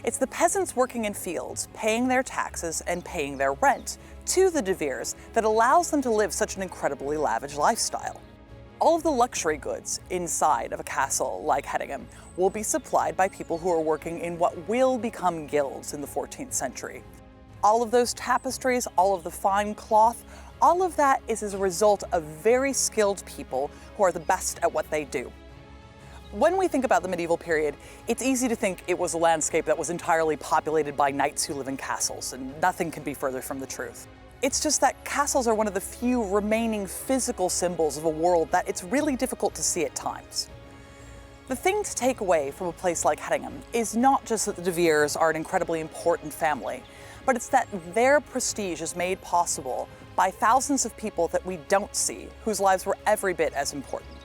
It's the peasants working in fields, paying their taxes and paying their rent to the De Veres that allows them to live such an incredibly lavish lifestyle. All of the luxury goods inside of a castle like Hastings will be supplied by people who are working in what will become guilds in the 14th century. All of those tapestries, all of the fine cloth, all of that is as a result of very skilled people who are the best at what they do. When we think about the medieval period, it's easy to think it was a landscape that was entirely populated by knights who live in castles, and nothing could be further from the truth. It's just that castles are one of the few remaining physical symbols of a world that it's really difficult to see at times. The thing to take away from a place like Hastings is not just that the De Veres are an incredibly important family, but it's that their prestige is made possible by thousands of people that we don't see, whose lives were every bit as important.